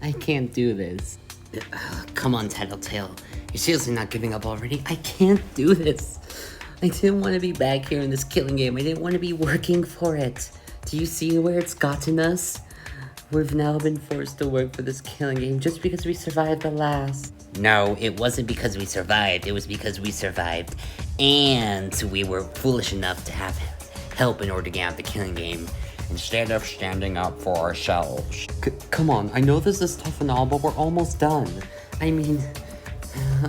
I can't do this. Come on, Tattletale. You're seriously not giving up already? I can't do this. I didn't want to be back here in this killing game. I didn't want to be working for it. Do you see where it's gotten us? We've now been forced to work for this killing game just because we survived the last. No, it wasn't because we survived. It was because we survived. And we were foolish enough to have help in order to get out of the killing game, instead of standing up for ourselves. Come on, I know this is tough and all, but we're almost done. I mean,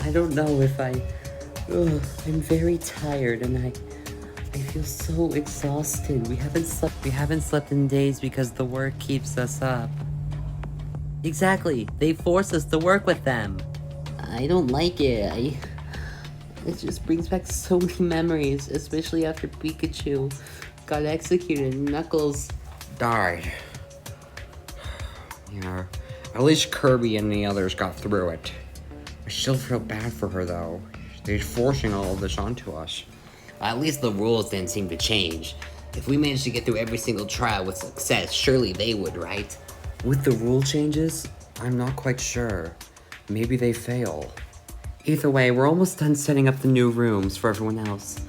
I don't know if I'm very tired and I feel so exhausted. We haven't slept in days because the work keeps us up. Exactly, they force us to work with them. I don't like it. It just brings back so many memories, especially after Pikachu got executed and Knuckles died. Yeah, at least Kirby and the others got through it. I still feel bad for her though. They're forcing all of this onto us. At least the rules didn't seem to change. If we managed to get through every single trial with success, surely they would, right? With the rule changes, I'm not quite sure. Maybe they fail. Either way, we're almost done setting up the new rooms for everyone else.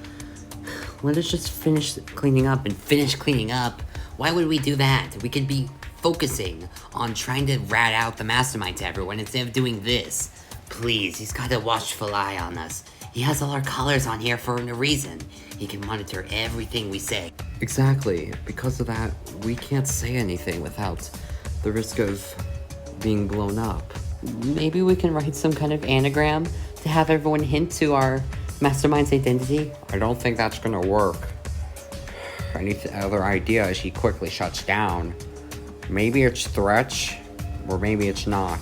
Let us just finish cleaning up and finish cleaning up. Why would we do that? We could be focusing on trying to rat out the mastermind to everyone instead of doing this. Please, he's got a watchful eye on us. He has all our collars on here for a reason. He can monitor everything we say. Exactly. Because of that, we can't say anything without the risk of being blown up. Maybe we can write some kind of anagram to have everyone hint to our mastermind's identity? I don't think that's gonna work. Any other ideas he quickly shuts down. Maybe it's threats, or maybe it's not.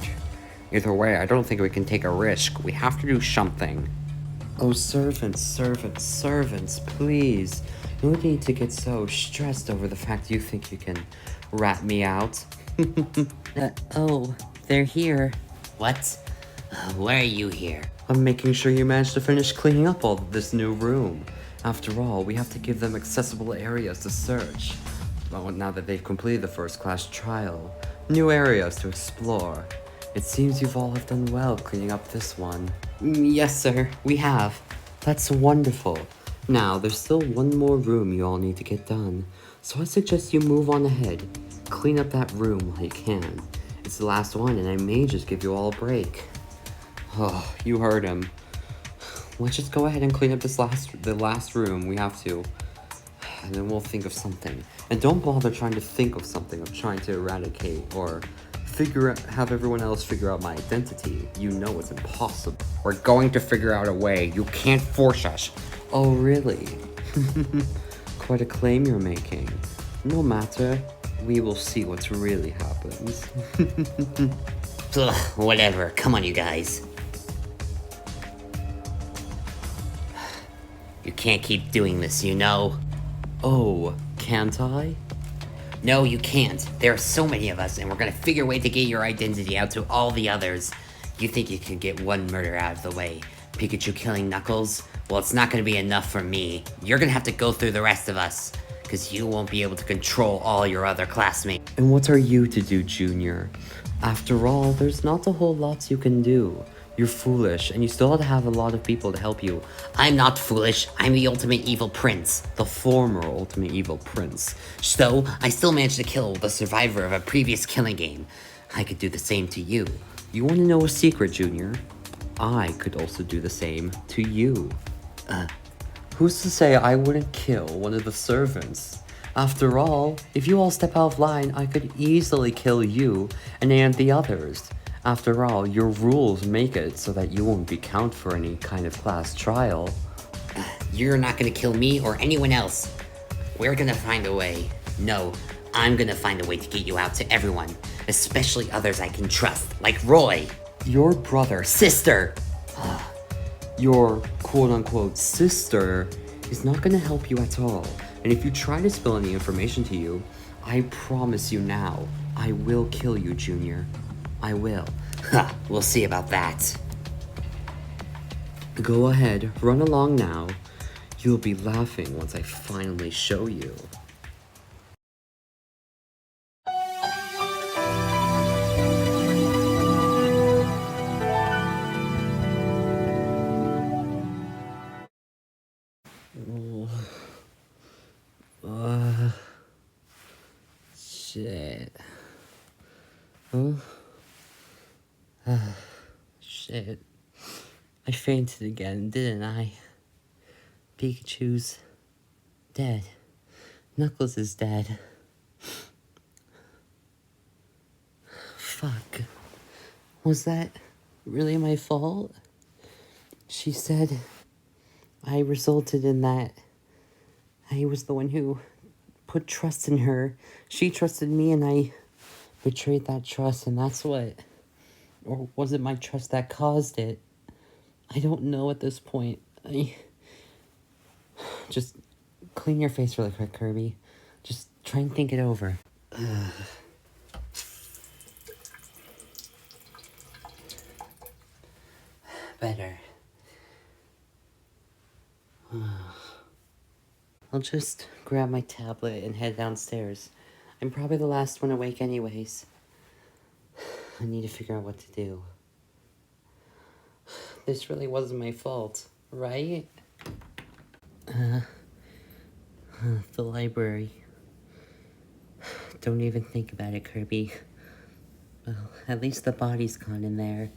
Either way, I don't think we can take a risk. We have to do something. Oh, servants, please. No need to get so stressed over the fact you think you can rat me out. Oh, they're here. What? Why are you here? I'm making sure you managed to finish cleaning up all of this new room. After all, we have to give them accessible areas to search. Well, now that they've completed the first class trial, new areas to explore. It seems you've all have done well cleaning up this one. Yes, sir, we have. That's wonderful. Now, there's still one more room you all need to get done, so I suggest you move on ahead. Clean up that room while you can. It's the last one, and I may just give you all a break. Oh, you heard him. Let's just go ahead and clean up the last room. We have to. And then we'll think of something. And don't bother trying to think of something of trying to eradicate or have everyone else figure out my identity. You know it's impossible. We're going to figure out a way. You can't force us. Oh, really? Quite a claim you're making. No matter. We will see what really happens. Ugh, whatever. Come on, you guys. You can't keep doing this, you know? Oh, can't I? No, you can't. There are so many of us, and we're gonna figure a way to get your identity out to all the others. You think you can get one murder out of the way? Pikachu killing Knuckles? Well, it's not gonna be enough for me. You're gonna have to go through the rest of us, because you won't be able to control all your other classmates. And what are you to do, Junior? After all, there's not a whole lot you can do. You're foolish, and you still have a lot of people to help you. I'm not foolish. I'm the ultimate evil prince. The former ultimate evil prince. So, I still managed to kill the survivor of a previous killing game. I could do the same to you. You want to know a secret, Junior? I could also do the same to you. Who's to say I wouldn't kill one of the servants? After all, if you all step out of line, I could easily kill you and the others. After all, your rules make it so that you won't be counted for any kind of class trial. You're not gonna kill me or anyone else. We're gonna find a way. No, I'm gonna find a way to get you out to everyone, especially others I can trust, like Roy. Your brother, sister. Your quote-unquote sister is not gonna help you at all. And if you try to spill any information to you, I promise you now, I will kill you, Junior. I will. Ha, we'll see about that. Go ahead, run along now. You'll be laughing once I finally show you. Shit. Huh? Shit. I fainted again, didn't I? Pikachu's dead. Knuckles is dead. Fuck. Was that really my fault? She said I resulted in that. I was the one who put trust in her. She trusted me and I betrayed that trust, and that's what... Or was it my trust that caused it? I don't know at this point. Just clean your face really quick, Kirby. Just try and think it over. Better. I'll just grab my tablet and head downstairs. I'm probably the last one awake anyways. I need to figure out what to do. This really wasn't my fault, right? The library. Don't even think about it, Kirby. Well, at least the body's gone in there.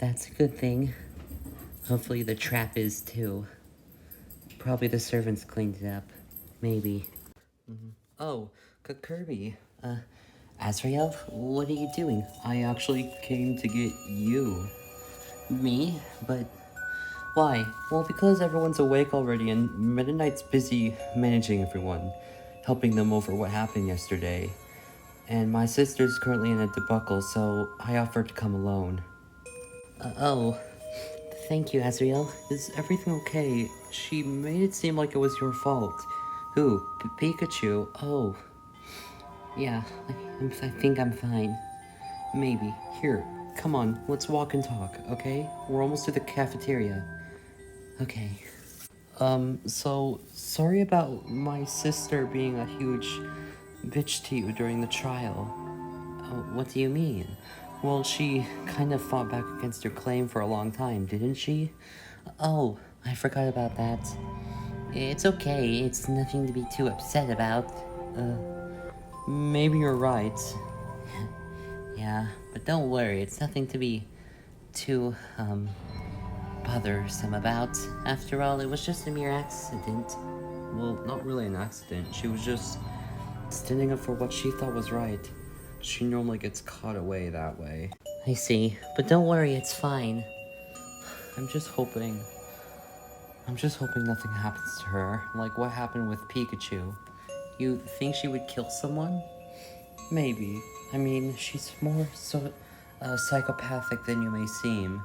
That's a good thing. Hopefully the trap is too. Probably the servants cleaned it up. Maybe. Oh, Kirby. Azrael, what are you doing? I actually came to get you. Me? But why? Well, because everyone's awake already and Meta Knight's busy managing everyone, helping them over what happened yesterday. And my sister's currently in a debacle, so I offered to come alone. Oh. Thank you, Azrael. Is everything okay? She made it seem like it was your fault. Who? Pikachu? Oh. Yeah, I think I'm fine. Maybe. Here, come on, let's walk and talk, okay? We're almost to the cafeteria. Okay. So, sorry about my sister being a huge bitch to you during the trial. What do you mean? Well, she kind of fought back against her claim for a long time, didn't she? Oh, I forgot about that. It's okay, it's nothing to be too upset about. Maybe you're right. Yeah, but don't worry, it's nothing to be too, bothersome about. After all, it was just a mere accident. Well, not really an accident. She was just standing up for what she thought was right. She normally gets caught away that way. I see, but don't worry, it's fine. I'm just hoping nothing happens to her, like what happened with Pikachu. You think she would kill someone? Maybe. I mean, she's more psychopathic than you may seem.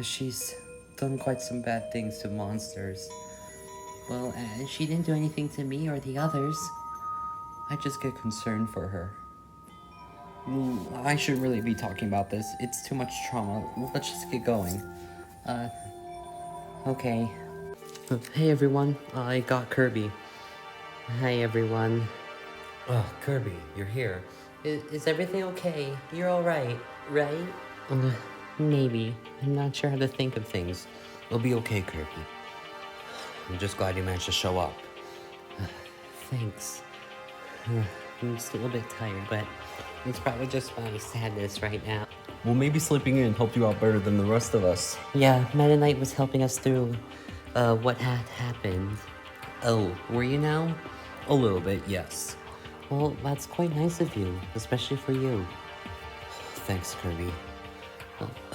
She's done quite some bad things to monsters. Well, she didn't do anything to me or the others. I just get concerned for her. I shouldn't really be talking about this. It's too much trauma. Let's just get going. Okay. Hey everyone, I got Kirby. Hi everyone. Oh, Kirby, you're here. Is everything okay? You're alright, right? Maybe. I'm not sure how to think of things. It'll be okay, Kirby. I'm just glad you managed to show up. Thanks. I'm still a bit tired, but it's probably just my sadness right now. Well, maybe sleeping in helped you out better than the rest of us. Yeah, Meta Knight was helping us through what had happened. Oh, were you now? A little bit, yes. Well, that's quite nice of you, especially for you. Thanks, Kirby.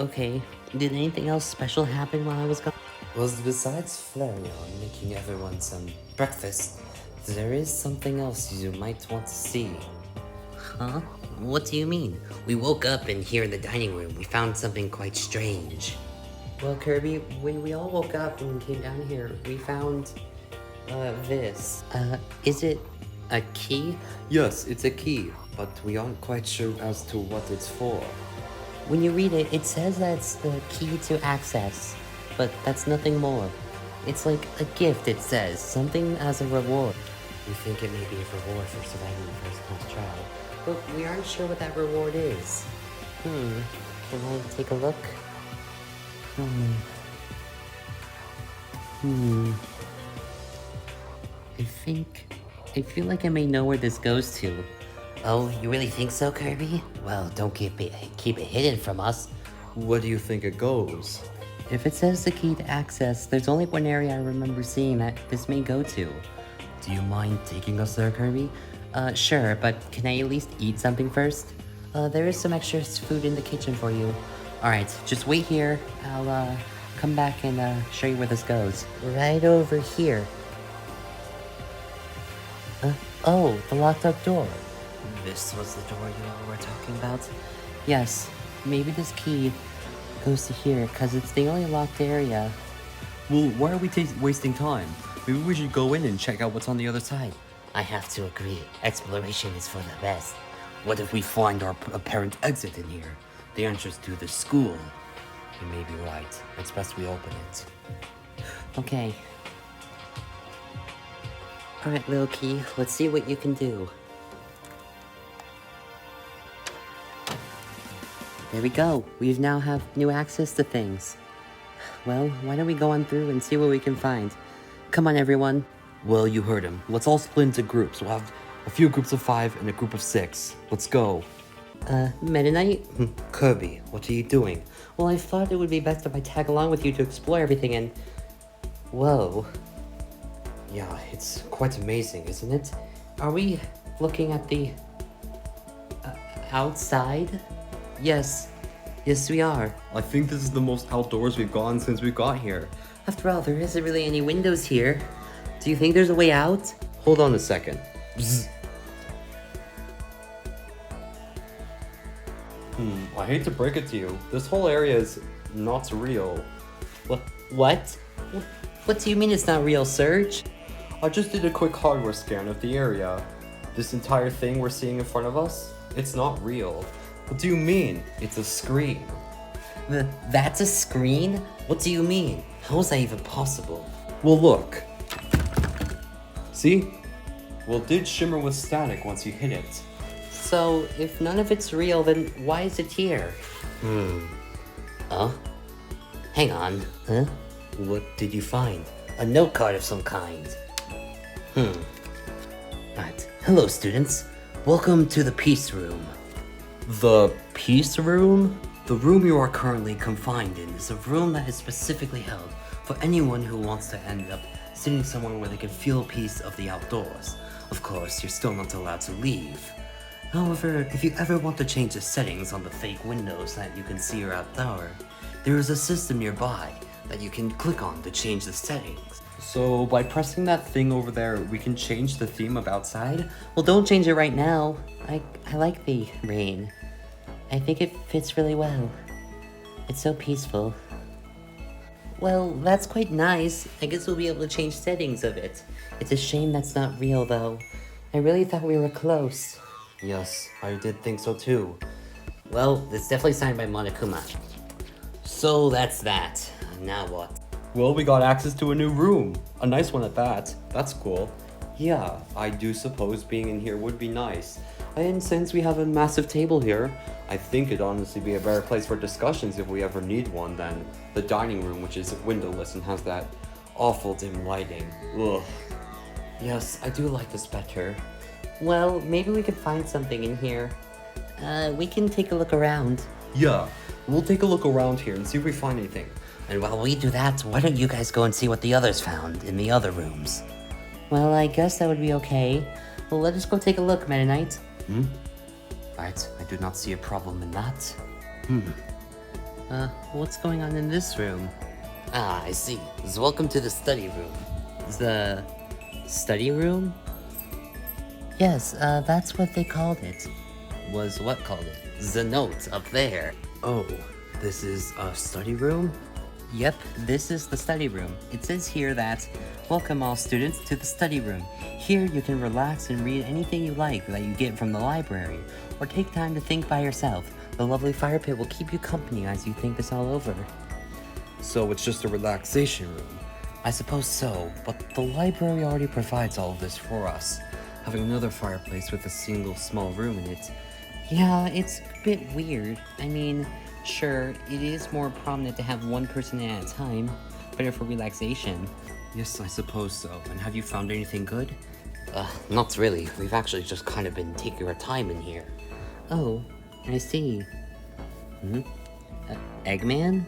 Okay, did anything else special happen while I was gone? Well, besides Flareon making everyone some breakfast, there is something else you might want to see. Huh? What do you mean? We woke up and here in the dining room, we found something quite strange. Well, Kirby, when we all woke up and came down here, we found, this. Is it a key? Yes, it's a key, but we aren't quite sure as to what it's for. When you read it, it says that it's the key to access, but that's nothing more. It's like a gift, it says, something as a reward. We think it may be a reward for surviving the first class trial, but we aren't sure what that reward is. Can I take a look? I feel like I may know where this goes to. Oh, you really think so, Kirby? Well, don't keep it hidden from us. Where do you think it goes? If it says the key to access, there's only one area I remember seeing that this may go to. Do you mind taking us there, Kirby? Sure, but can I at least eat something first? There is some extra food in the kitchen for you. Alright, just wait here. I'll, come back and, show you where this goes. Right over here. Oh, the locked up door. This was the door you all were talking about? Yes, maybe this key goes to here, because it's the only locked area. Well, why are we wasting time? Maybe we should go in and check out what's on the other side. I have to agree. Exploration is for the best. What if we find our apparent exit in here? The entrance to the school. You may be right. It's best we open it. Okay. Alright, little key, let's see what you can do. There we go. We now have new access to things. Well, why don't we go on through and see what we can find? Come on, everyone. Well, you heard him. Let's all split into groups. We'll have a few groups of 5 and a group of 6. Let's go. Meta Knight? Kirby, what are you doing? Well, I thought it would be best if I tag along with you to explore everything and... Whoa. Yeah, it's quite amazing, isn't it? Are we looking at the... outside? Yes. Yes, we are. I think this is the most outdoors we've gone since we got here. After all, there isn't really any windows here. Do you think there's a way out? Hold on a second. Bzz. I hate to break it to you. This whole area is not real. What? What do you mean it's not real, Serge? I just did a quick hardware scan of the area. This entire thing we're seeing in front of us, it's not real. What do you mean? It's a screen. That's a screen? What do you mean? How is that even possible? Well, look. See? Well, it did shimmer with static once you hit it. So, if none of it's real, then why is it here? Oh? Hang on. Huh? What did you find? A note card of some kind. Right. Hello, students. Welcome to the Peace Room. The Peace Room? The room you are currently confined in is a room that is specifically held for anyone who wants to end up sitting somewhere where they can feel peace of the outdoors. Of course, you're still not allowed to leave. However, if you ever want to change the settings on the fake windows that you can see your outdoor, there is a system nearby that you can click on to change the settings. So by pressing that thing over there, we can change the theme of outside? Well, don't change it right now. I like the rain. I think it fits really well. It's so peaceful. Well, that's quite nice. I guess we'll be able to change settings of it. It's a shame that's not real, though. I really thought we were close. Yes, I did think so too. Well, it's definitely signed by Monokuma. So that's that. Now what? Well, we got access to a new room. A nice one at that. That's cool. Yeah, I do suppose being in here would be nice. And since we have a massive table here, I think it'd honestly be a better place for discussions if we ever need one than the dining room, which is windowless and has that awful dim lighting. Ugh. Yes, I do like this better. Well, maybe we could find something in here. We can take a look around. Yeah, we'll take a look around here and see if we find anything. And while we do that, why don't you guys go and see what the others found in the other rooms? Well, I guess that would be okay. Well, let us go take a look, Meta Knight. Right, I do not see a problem in that. What's going on in this room? Ah, I see. Welcome to the study room. The study room? Yes, that's what they called it. Was what called it? The note up there. Oh, this is a study room? Yep, this is the study room. It says here that, welcome all students to the study room. Here you can relax and read anything you like that you get from the library, or take time to think by yourself. The lovely fire pit will keep you company as you think this all over. So it's just a relaxation room? I suppose so, But the library already provides all of this for us. Having another fireplace with a single small room in it. yeah, it's a bit weird. I mean, sure, it is more prominent to have one person in at a time, better for relaxation. Yes, I suppose so. And have you found anything good? Not really. We've actually just kind of been taking our time in here. Oh, I see. Eggman?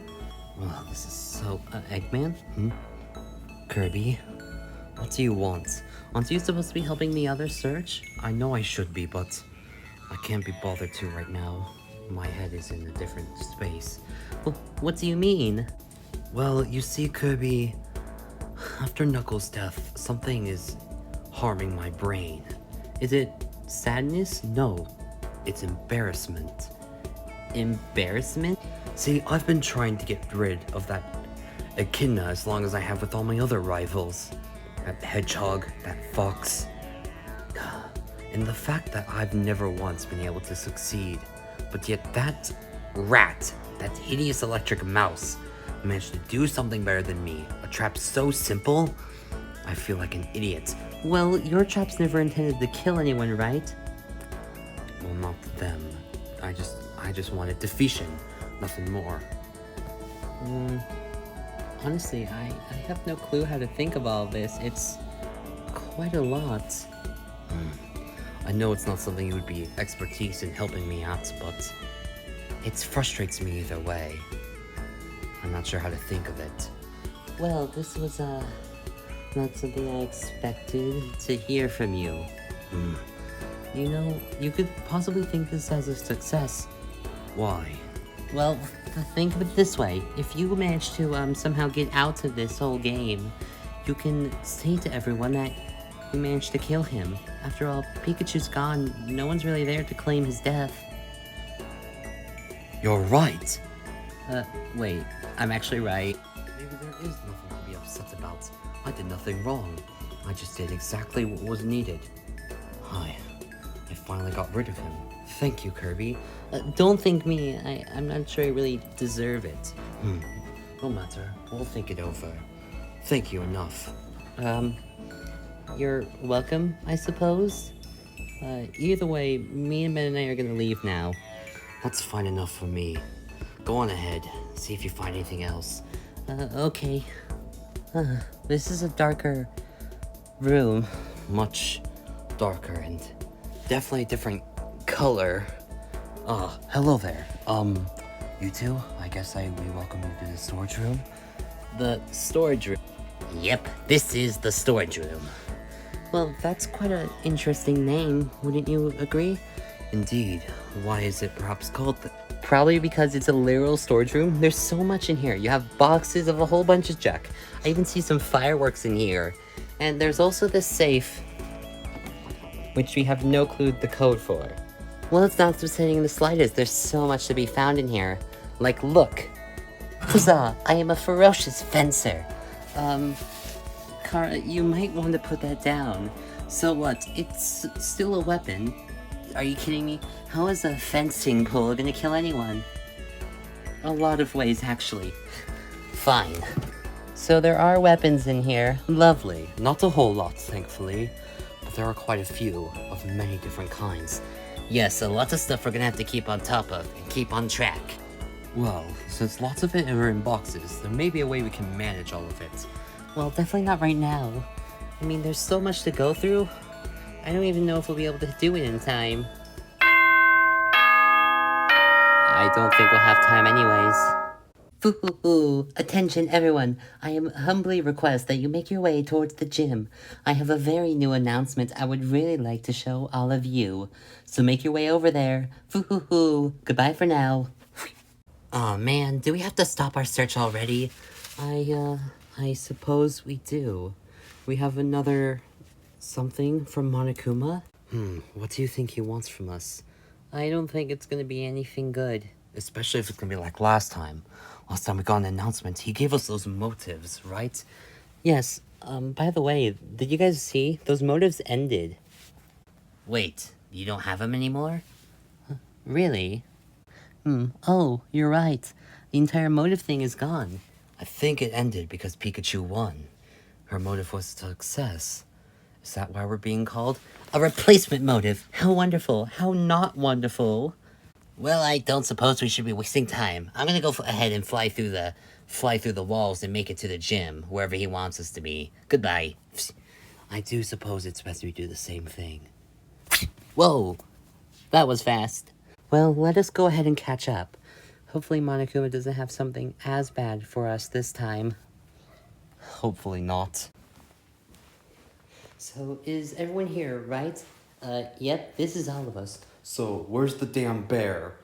Well, this is so... Eggman? Kirby? What do you want? Aren't you supposed to be helping the others search? I know I should be, but I can't be bothered to right now. My head is in a different space. Well, what do you mean? Well, you see, Kirby, after Knuckles' death, something is harming my brain. Is it sadness? No, it's embarrassment. Embarrassment? See, I've been trying to get rid of that echidna as long as I have with all my other rivals. That hedgehog, that fox. And the fact that I've never once been able to succeed, but yet that rat, that hideous electric mouse, managed to do something better than me. A trap so simple, I feel like an idiot. Well, your trap's never intended to kill anyone, right? Well, not them. I just wanted defeation, nothing more. Honestly, I have no clue how to think of all this. It's quite a lot. I know it's not something you would be expertise in helping me out, but it frustrates me either way. I'm not sure how to think of it. Well, this was, not something I expected to hear from you. You know, you could possibly think this as a success. Why? Well, think of it this way. If you manage to, somehow get out of this whole game, you can say to everyone that you managed to kill him. After all, Pikachu's gone. No one's really there to claim his death. You're right. Wait. I'm actually right. Maybe there is nothing to be upset about. I did nothing wrong. I just did exactly what was needed. I finally got rid of him. Thank you, Kirby. Don't thank me. I'm not sure I really deserve it. No matter. We'll think it over. Thank you enough. You're welcome, I suppose? Either way, me and Ben and I are gonna leave now. That's fine enough for me. Go on ahead. See if you find anything else. Okay. This is a darker room. Much darker and definitely a different color. Hello there. You two? I guess we welcome you to the storage room. The storage room? Yep, this is the storage room. Well, that's quite an interesting name, wouldn't you agree? Indeed. Why is it perhaps called that? Probably because it's a literal storage room. There's so much in here. You have boxes of a whole bunch of junk. I even see some fireworks in here. And there's also this safe, which we have no clue the code for. Well, it's not upsetting in the slightest. There's so much to be found in here. Like, look. Huzzah, I am a ferocious fencer. Kara, you might want to put that down. So what? It's still a weapon. Are you kidding me? How is a fencing pole gonna kill anyone? A lot of ways, actually. Fine. So there are weapons in here. Lovely. Not a whole lot, thankfully. But there are quite a few, of many different kinds. Yes, a lot of stuff we're gonna have to keep on top of, and keep on track. Well, since lots of it are in boxes, there may be a way we can manage all of it. Well, definitely not right now. I mean, there's so much to go through. I don't even know if we'll be able to do it in time. I don't think we'll have time anyways. Foo-hoo-hoo. Attention everyone. I am humbly request that you make your way towards the gym. I have a very new announcement I would really like to show all of you. So make your way over there. Foo-hoo-hoo. Goodbye for now. Aw man, do we have to stop our search already? I suppose we do. We have another something from Monokuma? What do you think he wants from us? I don't think it's gonna be anything good. Especially if it's gonna be like last time. Last time we got an announcement, he gave us those motives, right? Yes, by the way, did you guys see? Those motives ended. Wait, you don't have them anymore? Really? Oh, you're right. The entire motive thing is gone. I think it ended because Pikachu won. Her motive was a success. Is that why we're being called? A replacement motive! How wonderful! How not wonderful! Well, I don't suppose we should be wasting time. I'm gonna go ahead and fly through the walls and make it to the gym, wherever he wants us to be. Goodbye. I do suppose it's best we do the same thing. Whoa! That was fast. Well, let us go ahead and catch up. Hopefully Monokuma doesn't have something as bad for us this time. Hopefully not. So, is everyone here, right? Yep, this is all of us. So, where's the damn bear?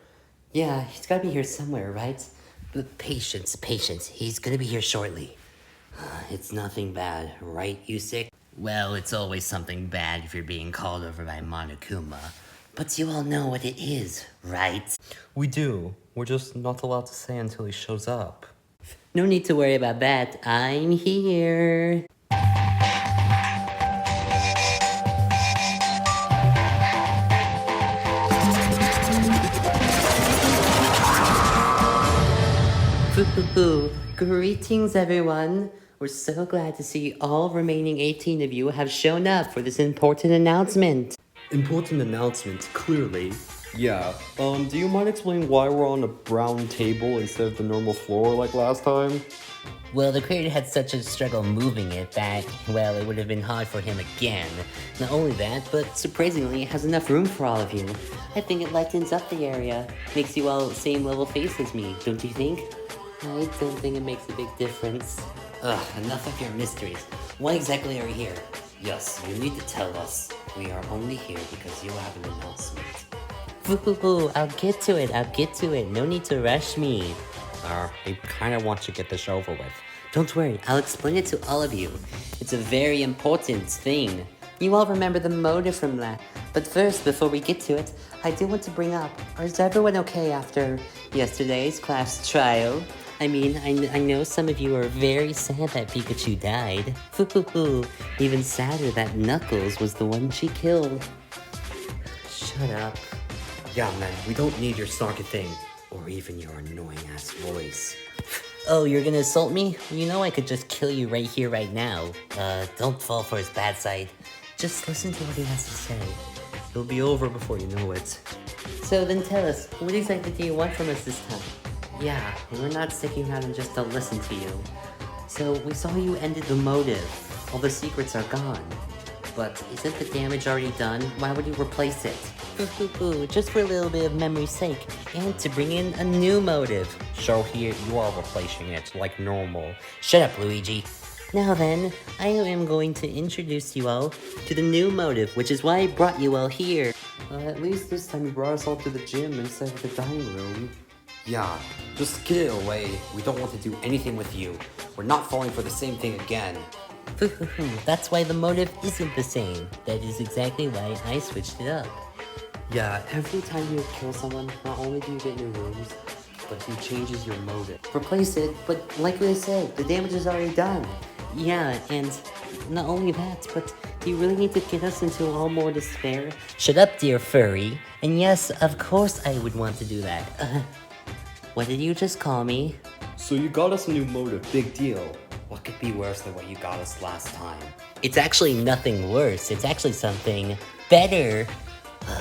Yeah, he's gotta be here somewhere, right? But patience, patience. He's gonna be here shortly. It's nothing bad, right, you sick? Well, it's always something bad if you're being called over by Monokuma. But you all know what it is, right? We do. We're just not allowed to say until he shows up. No need to worry about that. I'm here. Greetings, everyone. We're so glad to see all remaining 18 of you have shown up for this important announcement. Important announcement, clearly. Yeah, do you mind explaining why we're on a brown table instead of the normal floor like last time? Well, the creator had such a struggle moving it that, well, it would have been hard for him again. Not only that, but surprisingly, it has enough room for all of you. I think it lightens up the area. Makes you all same level face as me, don't you think? I don't think it makes a big difference. Ugh, enough of your mysteries. Why exactly are you here? Yes, you need to tell us. We are only here because you have an announcement. I'll get to it. No need to rush me. I kinda want to get this over with. Don't worry, I'll explain it to all of you. It's a very important thing. You all remember the motive from that. But first, before we get to it, I do want to bring up, is everyone okay after yesterday's class trial? I mean, I know some of you are very sad that Pikachu died. Even sadder that Knuckles was the one she killed. Shut up. Yeah, man, we don't need your snarky thing. Or even your annoying-ass voice. Oh, you're gonna assault me? You know I could just kill you right here, right now. Don't fall for his bad side. Just listen to what he has to say. It'll be over before you know it. So then tell us, what exactly do you want from us this time? Yeah, we're not sticking around just to listen to you. So we saw you ended the motive. All the secrets are gone. But isn't the damage already done? Why would you replace it? Just for a little bit of memory's sake, and to bring in a new motive. So here you are replacing it like normal. Shut up, Luigi. Now then, I am going to introduce you all to the new motive, which is why I brought you all here. At least this time you brought us all to the gym instead of the dining room. Yeah, just get it away. We don't want to do anything with you. We're not falling for the same thing again. That's why the motive isn't the same. That is exactly why I switched it up. Yeah, every time you kill someone, not only do you get new rooms, but he changes your motive. Replace it, but like I said, the damage is already done. Yeah, and not only that, but do you really need to get us into all more despair? Shut up, dear furry. And yes, of course I would want to do that. What did you just call me? So you got us a new motive, big deal. What could be worse than what you got us last time? It's actually nothing worse. It's actually something better.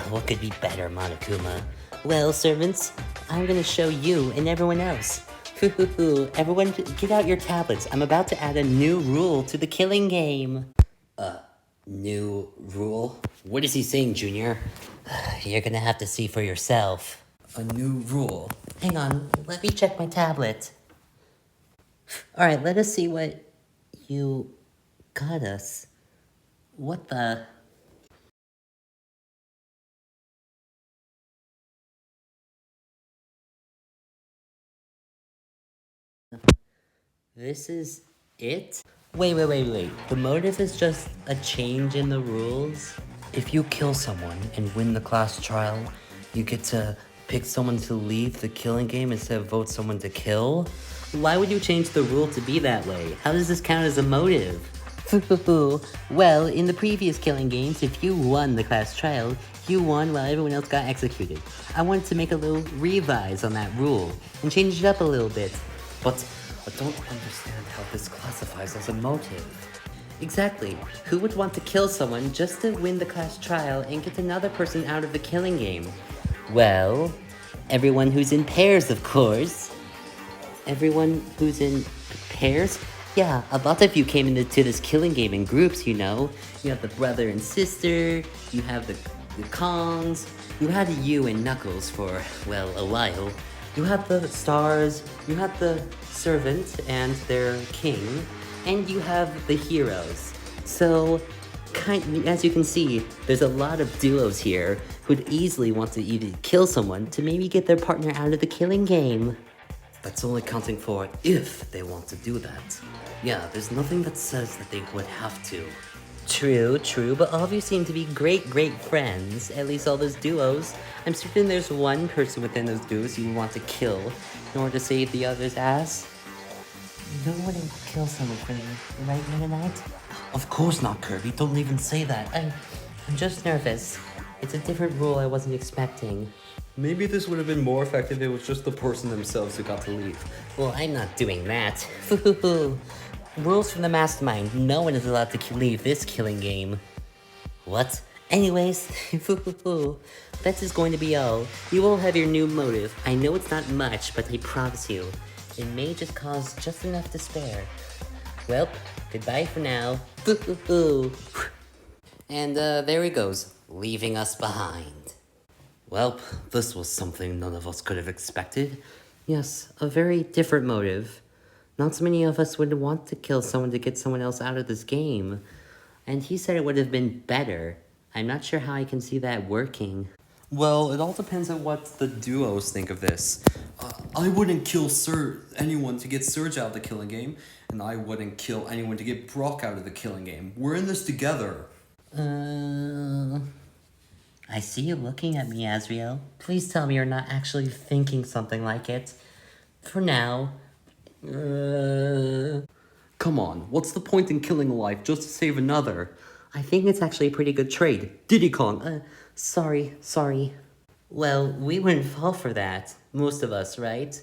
What could be better, Monokuma? Well, servants, I'm gonna show you and everyone else. Everyone, get out your tablets. I'm about to add a new rule to the killing game. New rule? What is he saying, Junior? You're gonna have to see for yourself. A new rule. Hang on, let me check my tablet. Alright, let us see what you got us. What the... This is it? Wait. The motive is just a change in the rules? If you kill someone and win the class trial, you get to pick someone to leave the killing game instead of vote someone to kill? Why would you change the rule to be that way? How does this count as a motive? Well, in the previous killing games, if you won the class trial, you won while everyone else got executed. I wanted to make a little revise on that rule and change it up a little bit. But I don't understand how this classifies as a motive. Exactly. Who would want to kill someone just to win the class trial and get another person out of the killing game? Well, everyone who's in pairs, of course. Everyone who's in pairs? Yeah, a lot of you came into this killing game in groups, you know. You have the brother and sister, you have the Kongs, you had you and Knuckles for, well, a while. You had the stars, you had the servant and their king, and you have the heroes. So, as you can see, there's a lot of duos here who'd easily want to either kill someone to maybe get their partner out of the killing game. That's only counting for if they want to do that. Yeah, there's nothing that says that they would have to. True, but all of you seem to be great friends, at least all those duos. I'm certain there's one person within those duos you would want to kill in order to save the other's ass. No one would kill someone for me, right, Mennonite? Of course not, Kirby, don't even say that. I'm just nervous. It's a different rule I wasn't expecting. Maybe this would have been more effective if it was just the person themselves who got to leave. Well, I'm not doing that. Rules from the mastermind. No one is allowed to leave this killing game. What? Anyways, that is going to be all. You all have your new motive. I know it's not much, but I promise you, it may just cause just enough to spare. Well, goodbye for now. And there he goes, leaving us behind. Well, this was something none of us could have expected. Yes, a very different motive. Not so many of us would want to kill someone to get someone else out of this game. And he said it would have been better. I'm not sure how I can see that working. Well, it all depends on what the duos think of this. I wouldn't kill anyone to get Surge out of the killing game, and I wouldn't kill anyone to get Brock out of the killing game. We're in this together. I see you looking at me, Azriel. Please tell me you're not actually thinking something like it. For now. Come on, what's the point in killing a life just to save another? I think it's actually a pretty good trade. Diddy Kong. Sorry. Well, we wouldn't fall for that. Most of us, right?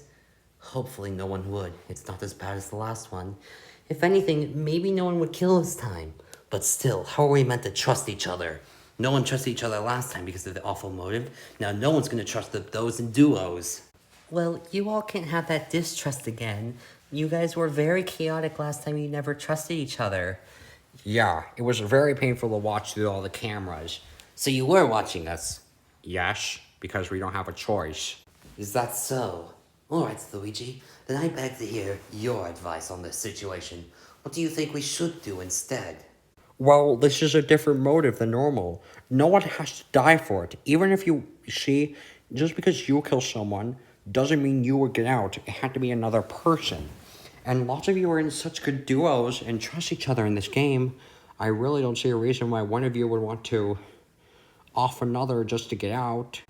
Hopefully no one would. It's not as bad as the last one. If anything, maybe no one would kill this time. But still, how are we meant to trust each other? No one trusted each other last time because of the awful motive. Now no one's gonna trust those in duos. Well, you all can't have that distrust again. You guys were very chaotic last time. You never trusted each other. Yeah, it was very painful to watch through all the cameras. So you were watching us? Yes, because we don't have a choice. Is that so? Alright, Luigi. Then I beg to hear your advice on this situation. What do you think we should do instead? Well, this is a different motive than normal. No one has to die for it. Even if just because you kill someone doesn't mean you will get out. It had to be another person. And lots of you are in such good duos and trust each other in this game. I really don't see a reason why one of you would want to off another just to get out.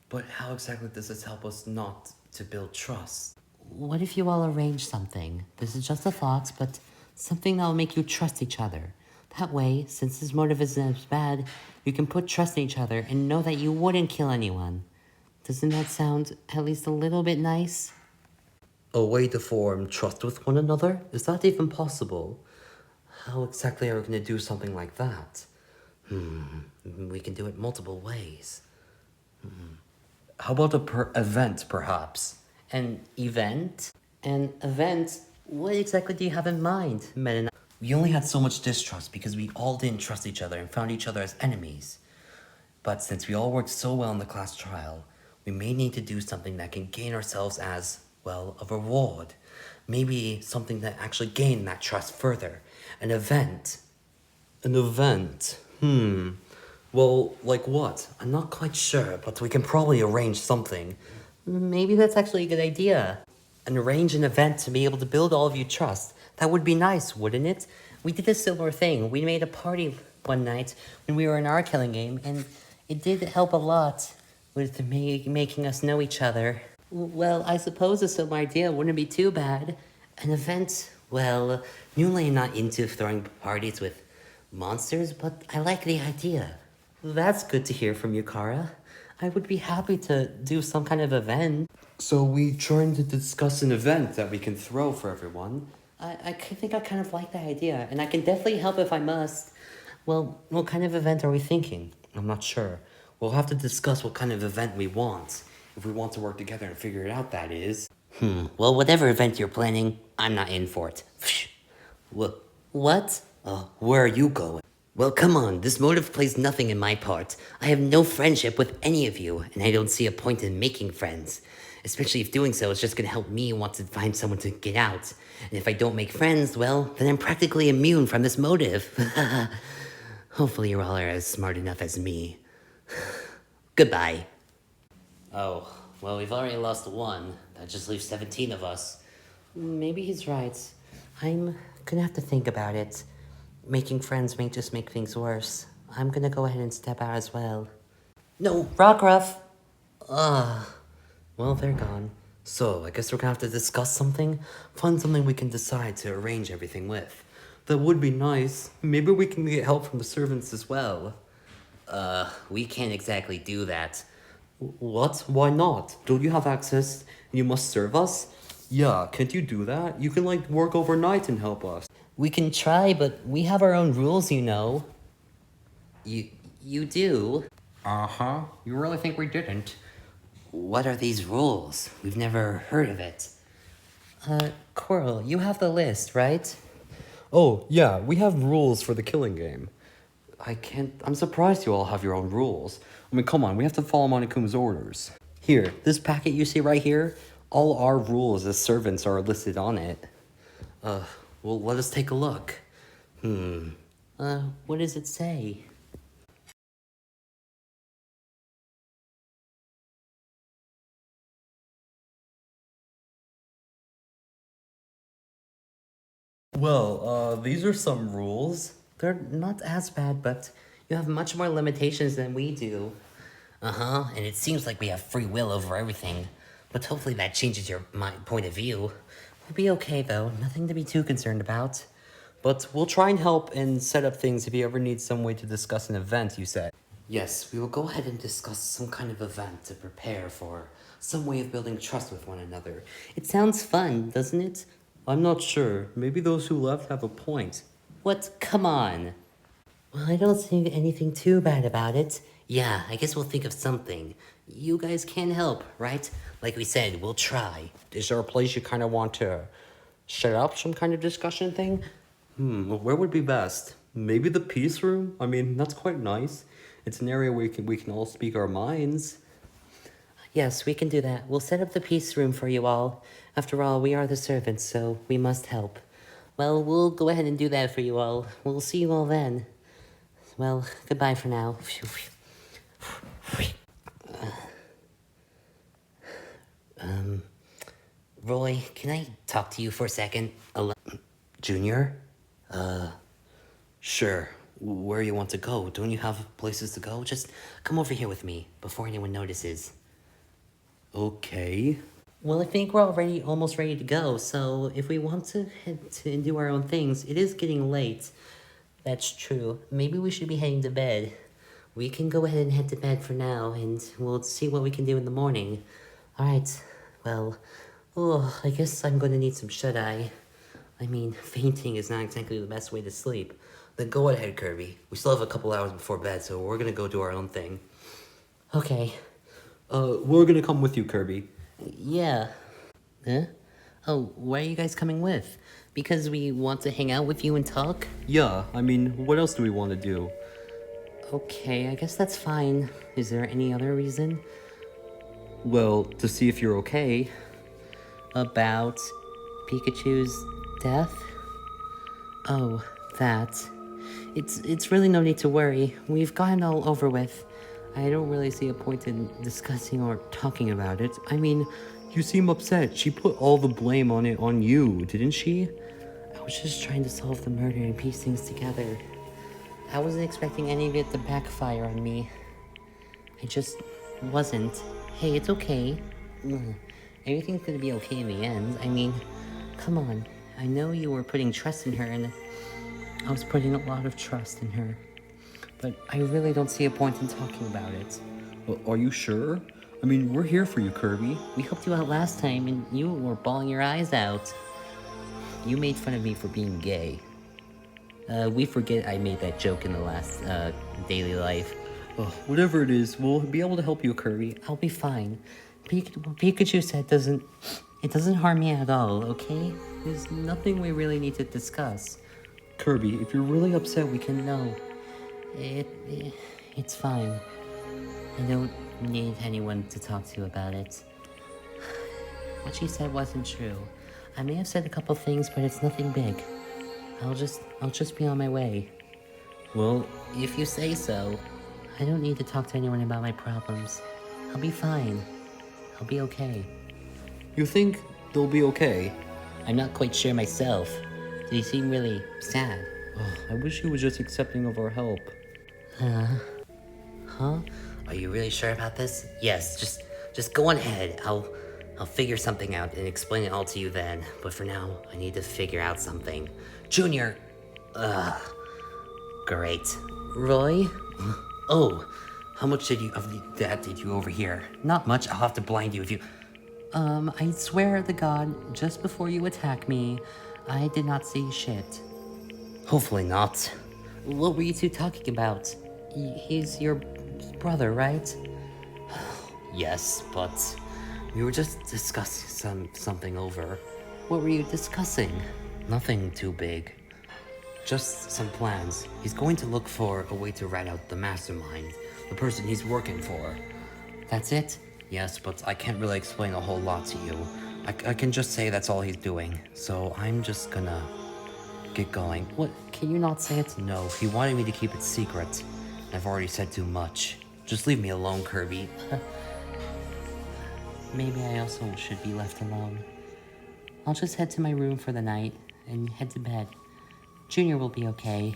But how exactly does this help us not to build trust? What if you all arrange something? This is just a thought, but something that will make you trust each other. That way, since this motive isn't as bad, you can put trust in each other and know that you wouldn't kill anyone. Doesn't that sound at least a little bit nice? A way to form trust with one another? Is that even possible? How exactly are we going to do something like that? We can do it multiple ways. How about a event, perhaps? An event? An event? What exactly do you have in mind, Meta? We only had so much distrust because we all didn't trust each other and found each other as enemies. But since we all worked so well in the class trial, we may need to do something that can gain ourselves as, well, a reward. Maybe something that actually gain that trust further. An event. An event? Well, like what? I'm not quite sure, but we can probably arrange something. Maybe that's actually a good idea. And arrange an event to be able to build all of you trust. That would be nice, wouldn't it? We did a similar thing. We made a party one night when we were in our killing game, and it did help a lot with making us know each other. Well, I suppose a similar idea wouldn't be too bad. An event, well, usually I'm not into throwing parties with monsters, but I like the idea. That's good to hear from you, Kara. I would be happy to do some kind of event. So we trying to discuss an event that we can throw for everyone. I think I kind of like that idea, and I can definitely help if I must. Well, what kind of event are we thinking? I'm not sure. We'll have to discuss what kind of event we want. If we want to work together and figure it out, that is. Well, whatever event you're planning, I'm not in for it. What? Where are you going? Well, come on, this motive plays nothing in my part. I have no friendship with any of you, and I don't see a point in making friends. Especially if doing so is just gonna help me want to find someone to get out. And if I don't make friends, well, then I'm practically immune from this motive. Hopefully you all are as smart enough as me. Goodbye. Oh, well, we've already lost one. That just leaves 17 of us. Maybe he's right. I'm gonna have to think about it. Making friends may just make things worse. I'm gonna go ahead and step out as well. No, Rockruff! Well, they're gone. So, I guess we're gonna have to discuss something? Find something we can decide to arrange everything with. That would be nice. Maybe we can get help from the servants as well. We can't exactly do that. What? Why not? Don't you have access? You must serve us? Yeah, can't you do that? You can, like, work overnight and help us. We can try, but we have our own rules, you know. You do? Uh-huh. You really think we didn't? What are these rules? We've never heard of it. Coral, you have the list, right? Oh, yeah, we have rules for the killing game. I'm surprised you all have your own rules. I mean, come on, we have to follow Monokuma's orders. Here, this packet you see right here, all our rules as servants are listed on it. Well, let us take a look. What does it say? Well, these are some rules. They're not as bad, but you have much more limitations than we do. And it seems like we have free will over everything. But hopefully that changes your point of view. We'll be okay, though. Nothing to be too concerned about. But we'll try and help and set up things if you ever need some way to discuss an event, you said. Yes, we will go ahead and discuss some kind of event to prepare for. Some way of building trust with one another. It sounds fun, doesn't it? I'm not sure. Maybe those who left have a point. What? Come on. Well, I don't see anything too bad about it. Yeah, I guess we'll think of something. You guys can help, right? Like we said, we'll try. Is there a place you kind of want to set up some kind of discussion thing? Where would be best? Maybe the peace room? I mean, that's quite nice. It's an area where we can all speak our minds. Yes, we can do that. We'll set up the peace room for you all. After all, we are the servants, so we must help. Well, we'll go ahead and do that for you all. We'll see you all then. Well, goodbye for now. Roy, can I talk to you for a second? Junior? Sure. Where you want to go? Don't you have places to go? Just come over here with me before anyone notices. Okay. Well, I think we're almost ready to go, so if we want to head to and do our own things, it is getting late. That's true. Maybe we should be heading to bed. We can go ahead and head to bed for now, and we'll see what we can do in the morning. Alright, well, I guess I'm going to need some shut-eye. I mean, fainting is not exactly the best way to sleep. Then go ahead, Kirby. We still have a couple hours before bed, so we're gonna go do our own thing. Okay. We're gonna come with you, Kirby. Yeah. Huh? Oh, why are you guys coming with? Because we want to hang out with you and talk? Yeah, I mean, what else do we want to do? Okay, I guess that's fine. Is there any other reason? Well, to see if you're okay. About Pikachu's death? Oh, that. It's really no need to worry. We've gotten all over with. I don't really see a point in discussing or talking about it. I mean, you seem upset. She put all the blame on you, didn't she? I was just trying to solve the murder and piece things together. I wasn't expecting any of it to backfire on me. I just wasn't. Hey, it's okay. Everything's gonna be okay in the end. I mean, come on. I know you were putting trust in her, and I was putting a lot of trust in her. But I really don't see a point in talking about it. Well, are you sure? I mean, we're here for you, Kirby. We helped you out last time, and you were bawling your eyes out. You made fun of me for being gay. We forget I made that joke in the last, daily life. Whatever it is, we'll be able to help you, Kirby. I'll be fine. Pikachu said it doesn't harm me at all, okay? There's nothing we really need to discuss. Kirby, if you're really upset, we can... No, it's fine. I don't need anyone to talk to about it. What she said wasn't true. I may have said a couple things, but it's nothing big. I'll just be on my way. Well, If you say so. I don't need to talk to anyone about my problems. I'll be fine. I'll be okay. you think they'll be okay? I'm not quite sure myself. Did he seem really sad? I wish he was just accepting of our help. Huh? Are you really sure about this? Yes, just go on ahead. I'll figure something out and explain it all to you then. But for now, I need to figure out something. Junior! Ugh. Great. Roy? Oh, how much of that did you overhear? Not much. I'll have to blind you if you... I swear to God, just before you attack me, I did not see shit. Hopefully not. What were you two talking about? He's your brother, right? Yes, but we were just discussing something over. What were you discussing? Nothing too big. Just some plans. He's going to look for a way to rat out the mastermind, the person he's working for. That's it? Yes, but I can't really explain a whole lot to you. I can just say that's all he's doing, so I'm just gonna get going. What? Can you not say it? No, he wanted me to keep it secret. I've already said too much. Just leave me alone, Kirby. Maybe I also should be left alone. I'll just head to my room for the night and head to bed. Junior will be okay.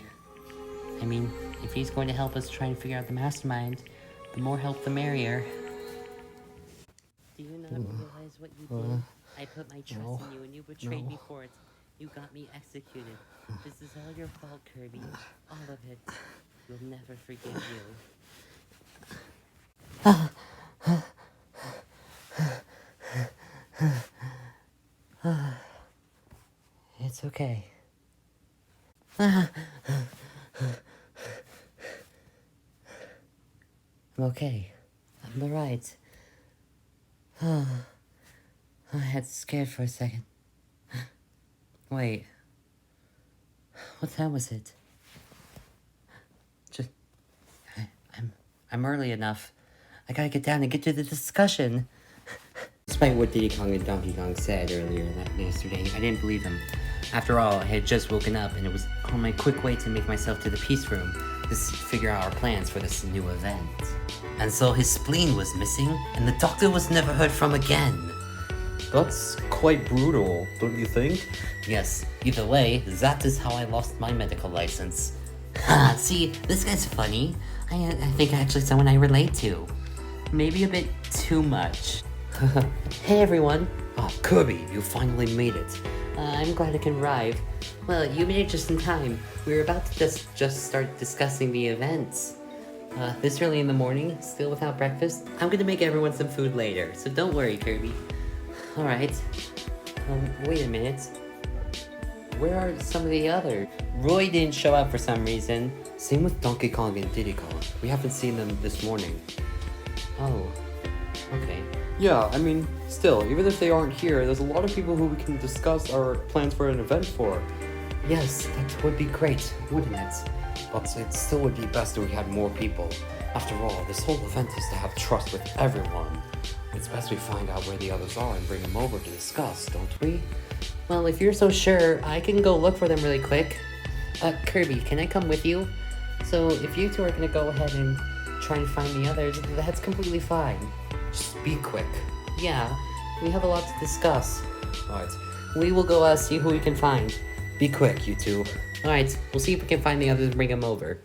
I mean, if he's going to help us try and figure out the mastermind, the more help the merrier. Do you not realize what you did? I put my trust in you and you betrayed me for it. You got me executed. This is all your fault, Kirby. All of it. We'll never forgive you. It's okay. I'm okay. I'm alright. I had scared for a second. Wait. What time was it? I'm early enough. I gotta get down and get to the discussion. Despite what Diddy Kong and Donkey Kong said earlier yesterday, I didn't believe them. After all, I had just woken up and it was on my quick way to make myself to the peace room to figure out our plans for this new event. And so his spleen was missing, and the doctor was never heard from again. That's quite brutal, don't you think? Yes, either way, that is how I lost my medical license. Ha, see, this guy's funny. I think actually someone I relate to. Maybe a bit too much. Hey everyone. Kirby, you finally made it. I'm glad I can arrive. Well, you made it just in time. We were about to just start discussing the events. This early in the morning, still without breakfast. I'm gonna make everyone some food later, so don't worry, Kirby. Alright. Wait a minute. Where are some of the others? Roy didn't show up for some reason. Same with Donkey Kong and Diddy Kong. We haven't seen them this morning. Oh. Okay. Yeah, I mean, still, even if they aren't here, there's a lot of people who we can discuss our plans for an event for. Yes, that would be great, wouldn't it? But it still would be best if we had more people. After all, this whole event is to have trust with everyone. It's best we find out where the others are and bring them over to discuss, don't we? Well, if you're so sure, I can go look for them really quick. Kirby, can I come with you? So if you two are gonna go ahead and try and find the others, that's completely fine. Just be quick. Yeah, we have a lot to discuss. Alright. We will go see who we can find. Be quick, you two. Alright, we'll see if we can find the others and bring them over.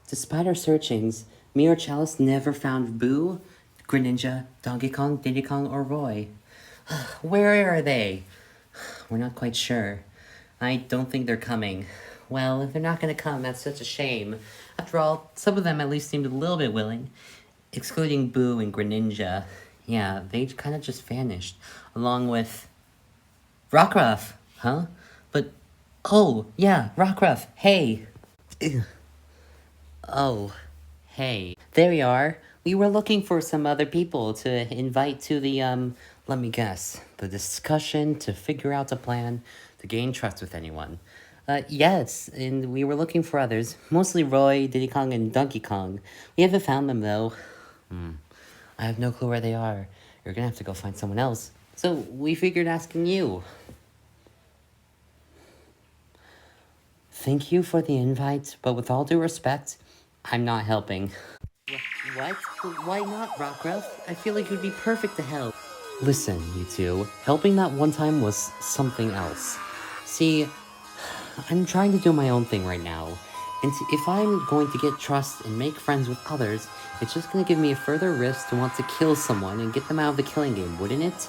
Despite our searchings, me or Chalice never found Boo, Greninja, Donkey Kong, Diddy Kong, or Roy. Where are they? We're not quite sure. I don't think they're coming. Well, if they're not gonna come, that's such a shame. After all, some of them at least seemed a little bit willing. Excluding Boo and Greninja. Yeah, they kind of just vanished. Along with... Rockruff! Huh? But... Oh, yeah, Rockruff! Hey! Oh, hey. There we are. We were looking for some other people to invite to the, let me guess, the discussion to figure out a plan to gain trust with anyone. Yes, and we were looking for others. Mostly Roy, Diddy Kong, and Donkey Kong. We haven't found them, though. I have no clue where they are. You're gonna have to go find someone else. So, we figured asking you. Thank you for the invite, but with all due respect, I'm not helping. What? Why not, Rockruff? I feel like you'd be perfect to help. Listen, you two. Helping that one time was something else. See, I'm trying to do my own thing right now. And if I'm going to get trust and make friends with others, it's just gonna give me a further risk to want to kill someone and get them out of the killing game, wouldn't it?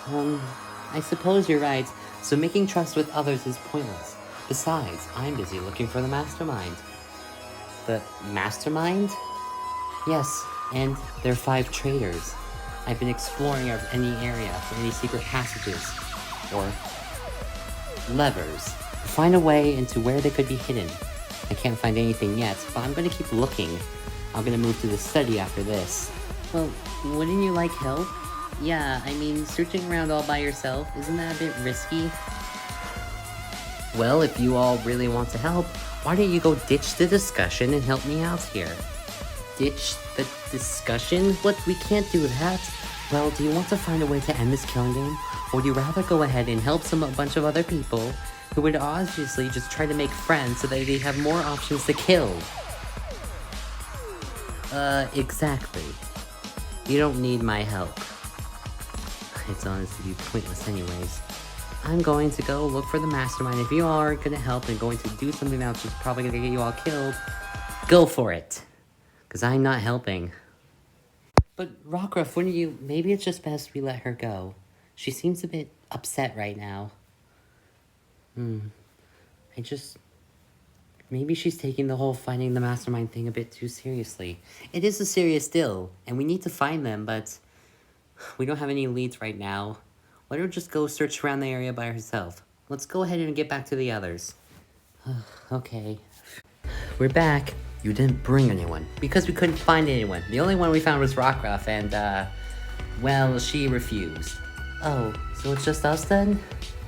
I suppose you're right. So making trust with others is pointless. Besides, I'm busy looking for the mastermind. The mastermind? Yes, and there are 5 traitors. I've been exploring any area for any secret passages, or levers, to find a way into where they could be hidden. I can't find anything yet, but I'm gonna keep looking. I'm gonna move to the study after this. Well, wouldn't you like help? Yeah, I mean, searching around all by yourself, isn't that a bit risky? Well, if you all really want to help, why don't you go ditch the discussion and help me out here? Ditch the discussion? What? We can't do that. Well, do you want to find a way to end this killing game? Or would you rather go ahead and help a bunch of other people who would obviously just try to make friends so that they have more options to kill? Exactly. You don't need my help. It's honestly pointless anyways. I'm going to go look for the mastermind. If you all are gonna help and going to do something else that's probably gonna get you all killed, go for it. Because I'm not helping. But Rockruff, wouldn't you... Maybe it's just best we let her go. She seems a bit upset right now. Maybe she's taking the whole finding the mastermind thing a bit too seriously. It is a serious deal, and we need to find them, but... we don't have any leads right now. Let her just go search around the area by herself. Let's go ahead and get back to the others. Okay. We're back. You didn't bring anyone. Because we couldn't find anyone. The only one we found was Rockruff, and, well, she refused. Oh, so it's just us then?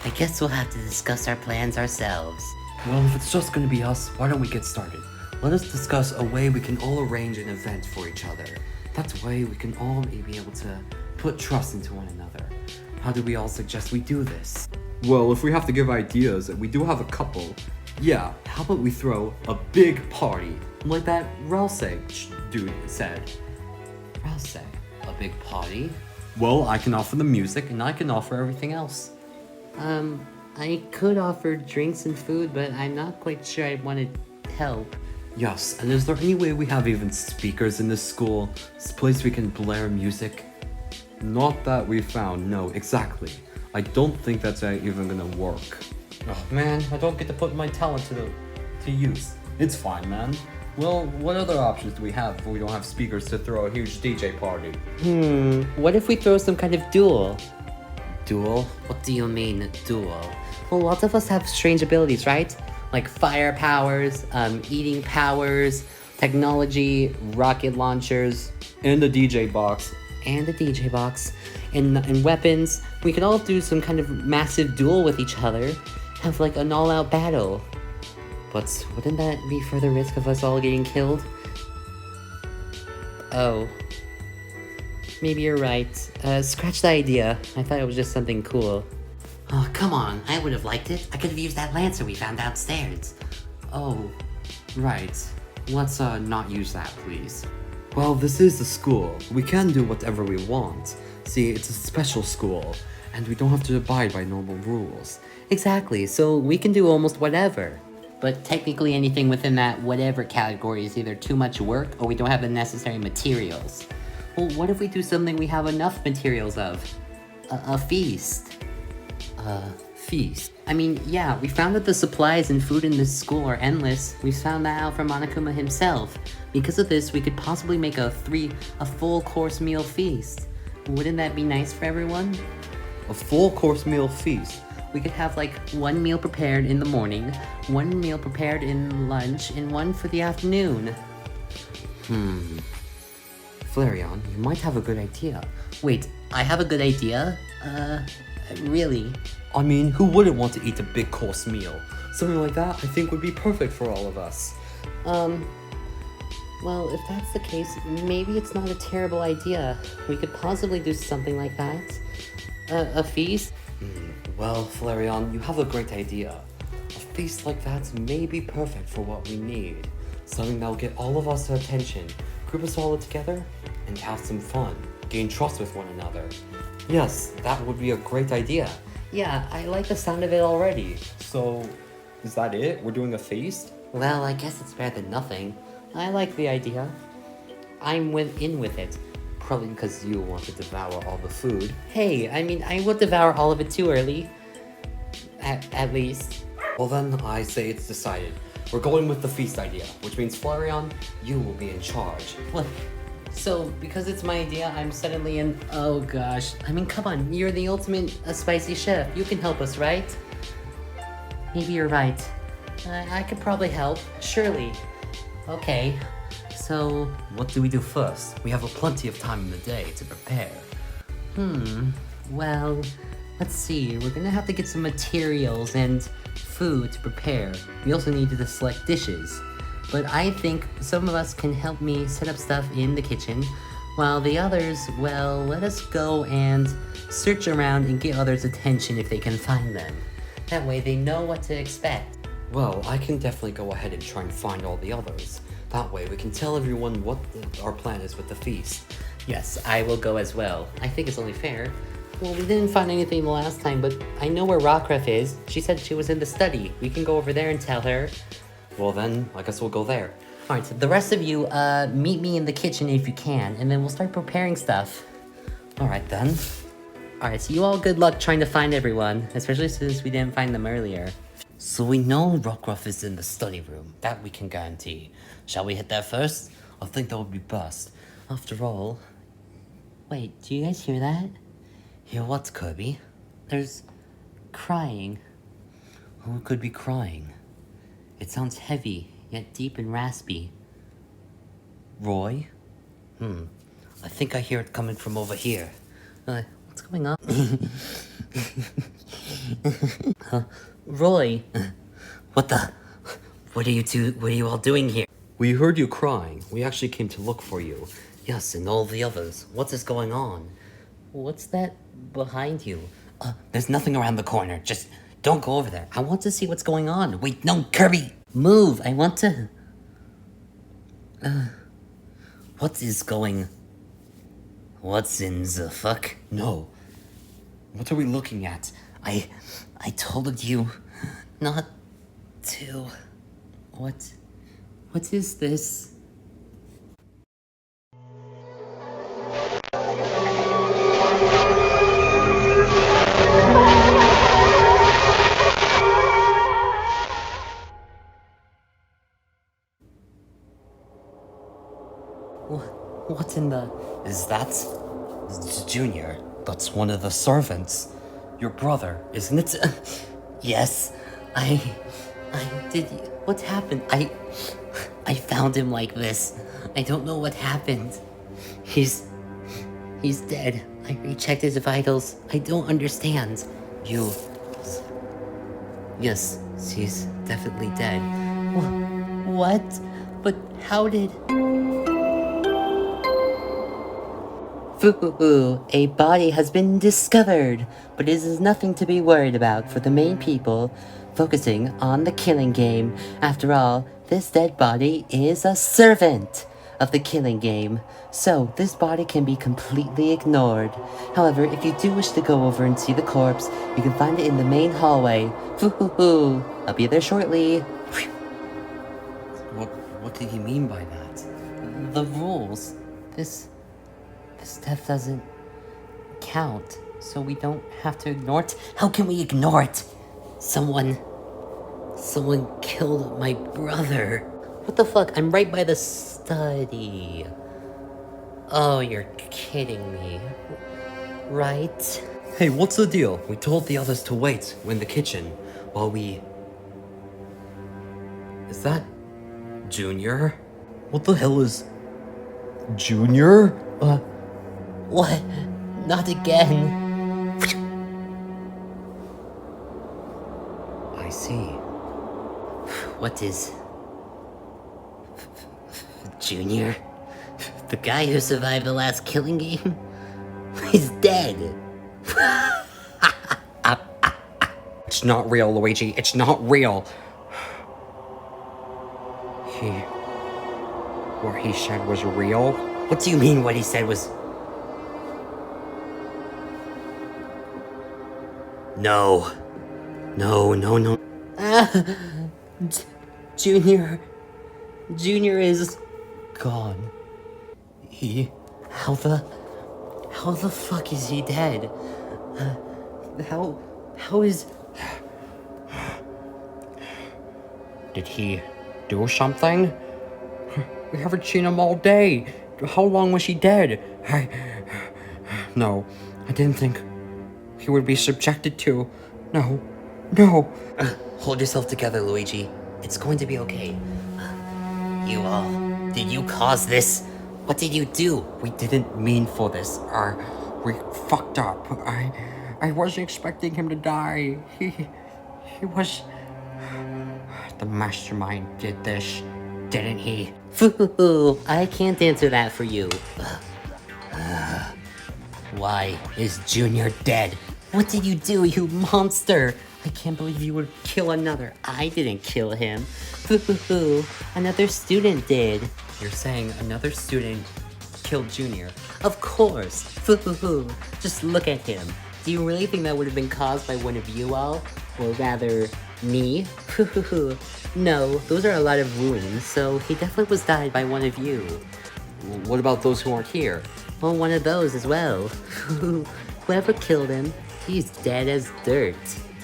I guess we'll have to discuss our plans ourselves. Well, if it's just gonna be us, why don't we get started? Let us discuss a way we can all arrange an event for each other. That way we can all be able to put trust into one another. How do we all suggest we do this? Well, if we have to give ideas, and we do have a couple, yeah, how about we throw a big party? Like that Rouse dude said. Rouse, a big party? Well, I can offer the music, and I can offer everything else. I could offer drinks and food, but I'm not quite sure I'd want to help. Yes, and is there any way we have even speakers in this school? This place we can blare music? Not that we found, no, exactly. I don't think that's even gonna work. Oh man, I don't get to put my talent to use. It's fine, man. Well, what other options do we have if we don't have speakers to throw a huge DJ party? What if we throw some kind of duel? Duel? What do you mean, duel? Well, lots of us have strange abilities, right? Like fire powers, eating powers, technology, rocket launchers, And the DJ box. and a DJ box, and weapons. We could all do some kind of massive duel with each other, have like an all-out battle. But wouldn't that be further risk of us all getting killed? Oh. Maybe you're right. Scratch the idea. I thought it was just something cool. Oh, come on. I would have liked it. I could have used that lancer we found downstairs. Oh, right. Let's not use that, please. Well, this is a school. We can do whatever we want. See, it's a special school, and we don't have to abide by normal rules. Exactly, so we can do almost whatever. But technically anything within that whatever category is either too much work or we don't have the necessary materials. Well, what if we do something we have enough materials of? A feast. Feast. I mean, yeah, we found that the supplies and food in this school are endless. We found that out from Monokuma himself. Because of this, we could possibly make a full course meal feast. Wouldn't that be nice for everyone? A full course meal feast. We could have like one meal prepared in the morning, one meal prepared in lunch, and one for the afternoon. Flareon, you might have a good idea. Wait, I have a good idea? Really? I mean, who wouldn't want to eat a big course meal? Something like that I think would be perfect for all of us. Well, if that's the case, maybe it's not a terrible idea. We could possibly do something like that. A feast? Well, Flareon, you have a great idea. A feast like that may be perfect for what we need. Something that'll get all of us attention, group us all together, and have some fun. Gain trust with one another. Yes, that would be a great idea. Yeah, I like the sound of it already. So, is that it? We're doing a feast? Well, I guess it's better than nothing. I like the idea. I'm in with it. Probably because you want to devour all the food. Hey, I mean, I would devour all of it too early. At least. Well then, I say it's decided. We're going with the feast idea, which means Flareon, you will be in charge. What? So, because it's my idea, I'm suddenly in... Oh gosh. I mean, come on, you're the ultimate spicy chef. You can help us, right? Maybe you're right. I could probably help, surely. Okay, so... What do we do first? We have plenty of time in the day to prepare. Well, let's see. We're gonna have to get some materials and food to prepare. We also need to select dishes. But I think some of us can help me set up stuff in the kitchen, while the others, well, let us go and search around and get others' attention if they can find them. That way they know what to expect. Well, I can definitely go ahead and try and find all the others. That way we can tell everyone what our plan is with the feast. Yes, I will go as well. I think it's only fair. Well, we didn't find anything the last time, but I know where Rockruff is. She said she was in the study. We can go over there and tell her. Well then, I guess we'll go there. Alright, so the rest of you, meet me in the kitchen if you can, and then we'll start preparing stuff. Alright then. Alright, so you all good luck trying to find everyone, especially since we didn't find them earlier. So we know Rockruff is in the study room. That we can guarantee. Shall we hit there first? I think that would be best. After all... Wait, do you guys hear that? Hear what, Kirby? There's... crying. Who could be crying? It sounds heavy, yet deep and raspy. Roy? I think I hear it coming from over here. What's going on? Roy! What are you all doing here? We heard you crying. We actually came to look for you. Yes, and all the others. What is going on? What's that behind you? There's nothing around the corner. Just don't go over there. I want to see what's going on. Wait, no, Kirby! Move! I want to... What in the fuck? No. What are we looking at? I told you not to... What is this? What's in the... Is that... Junior? That's one of the servants. Your brother, isn't it? Yes, I did... What happened? I found him like this. I don't know what happened. He's dead. I rechecked his vitals. I don't understand. Yes, he's definitely dead. What? But how did... Foo, a body has been discovered, but it is nothing to be worried about for the main people focusing on the killing game. After all, this dead body is a servant of the killing game, so this body can be completely ignored. However, if you do wish to go over and see the corpse, you can find it in the main hallway. Foo, I'll be there shortly. What did he mean by that? The rules. This death doesn't count, so we don't have to ignore it. How can we ignore it? Someone killed my brother. What the fuck? I'm right by the study. Oh, you're kidding me. Right? Hey, what's the deal? We told the others to wait in the kitchen while we... Is that... Junior? What the hell is... Junior? What? Not again. see. What is... Junior? The guy who survived the last killing game? He's dead. It's not real, Luigi. It's not real. What he said was real? What do you mean what he said was... No. No. Junior is gone. How the fuck is he dead? How is... Did he do something? We haven't seen him all day. How long was he dead? No, I didn't think he would be subjected to. No. Hold yourself together, Luigi. It's going to be okay. Did you cause this? What did you do? We didn't mean for this. We fucked up. I wasn't expecting him to die. He was... The mastermind did this, didn't he? Foo, I can't answer that for you. Why is Junior dead? What did you do, you monster? I can't believe you would kill another. I didn't kill him. Foo, another student did. You're saying another student killed Junior? Of course. Foo, just look at him. Do you really think that would have been caused by one of you all? Or rather, me? No, those are a lot of wounds, so he definitely was died by one of you. What about those who aren't here? Well, one of those as well. Whoever killed him, he's dead as dirt.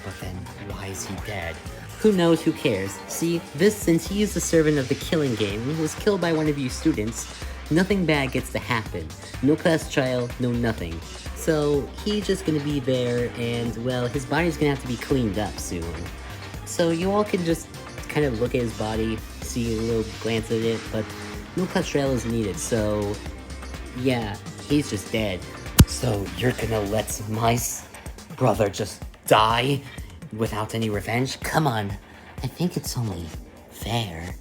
But then, why is he dead? Who knows, who cares? See, since he is the servant of the killing game and he was killed by one of you students, nothing bad gets to happen. No class trial, no nothing. So, he's just gonna be there and, well, his body's gonna have to be cleaned up soon. So you all can just kind of look at his body, see a little glance at it, but no class trial is needed, so... yeah, he's just dead. So you're gonna let my brother just die without any revenge? Come on, I think it's only fair.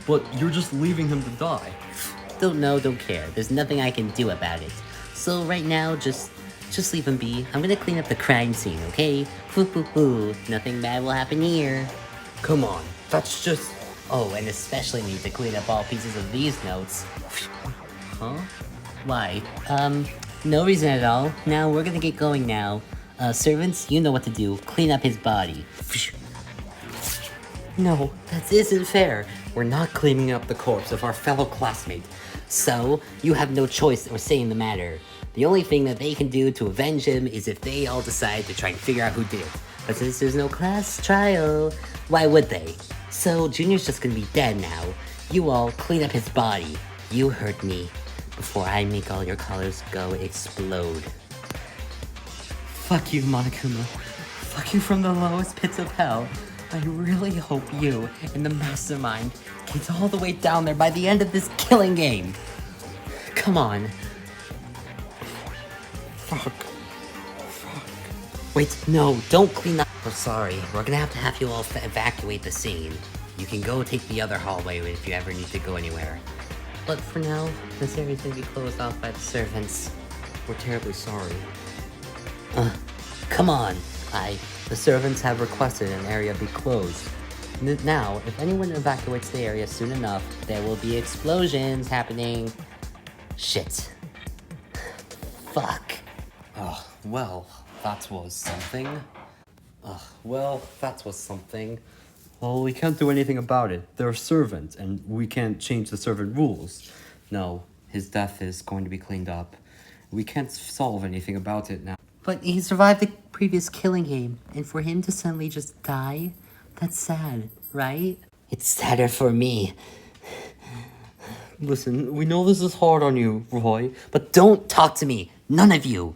But you're just leaving him to die. Don't know, don't care. There's nothing I can do about it. So right now, just leave him be. I'm gonna clean up the crime scene, okay? Nothing bad will happen here. Come on, that's just... Oh, and especially need to clean up all pieces of these notes. Huh? Why? No reason at all. Now, we're gonna get going now. Servants, you know what to do. Clean up his body. No, that isn't fair. We're not cleaning up the corpse of our fellow classmate. So, you have no choice or say in the matter. The only thing that they can do to avenge him is if they all decide to try and figure out who did it. But since there's no class trial, why would they? So, Junior's just gonna be dead now. You all clean up his body. You heard me. Before I make all your colors go explode. Fuck you, Monokuma. Fuck you from the lowest pits of hell. I really hope you and the mastermind gets all the way down there by the end of this killing game. Come on. Fuck. Wait, no, don't clean up. Oh, sorry. We're gonna have you all evacuate the scene. You can go take the other hallway if you ever need to go anywhere. But for now, this area's gonna be closed off by the servants. We're terribly sorry. Come on. The servants have requested an area be closed. Now, if anyone evacuates the area soon enough, there will be explosions happening. Shit. Fuck. Oh, well, that was something. Well, we can't do anything about it. They're servants, and we can't change the servant rules. No, his death is going to be cleaned up. We can't solve anything about it now. But he survived the previous killing game, and for him to suddenly just die, that's sad, right? It's sadder for me. Listen, we know this is hard on you, Roy, but don't talk to me. None of you.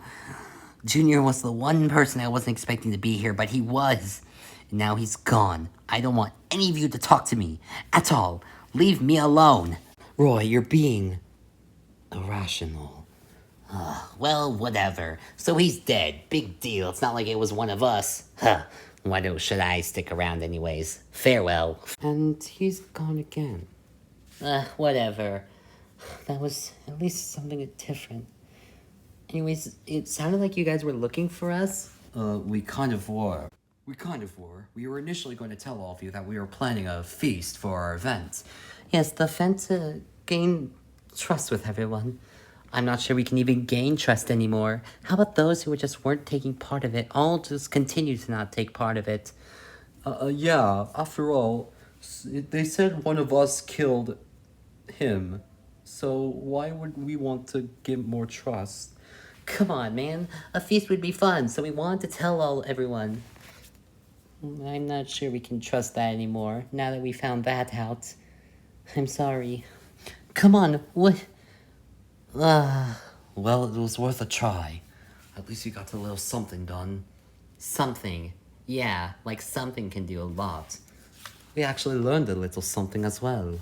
Junior was the one person I wasn't expecting to be here, but he was. And now he's gone. I don't want any of you to talk to me at all. Leave me alone. Roy, you're being irrational. Well, whatever. So he's dead. Big deal. It's not like it was one of us. Huh. should I stick around anyways? Farewell. And he's gone again. Whatever. That was at least something different. Anyways, it sounded like you guys were looking for us. We kind of were. We were initially going to tell all of you that we were planning a feast for our event. Yes, the event to gain trust with everyone. I'm not sure we can even gain trust anymore. How about those who just weren't taking part of it, all just continue to not take part of it? Yeah, after all, they said one of us killed him. So why would we want to give more trust? Come on, man. A feast would be fun, so we wanted to tell everyone. I'm not sure we can trust that anymore, now that we found that out. I'm sorry. Come on, what? Well, it was worth a try. At least you got a little something done. Something. Yeah, like something can do a lot. We actually learned a little something as well.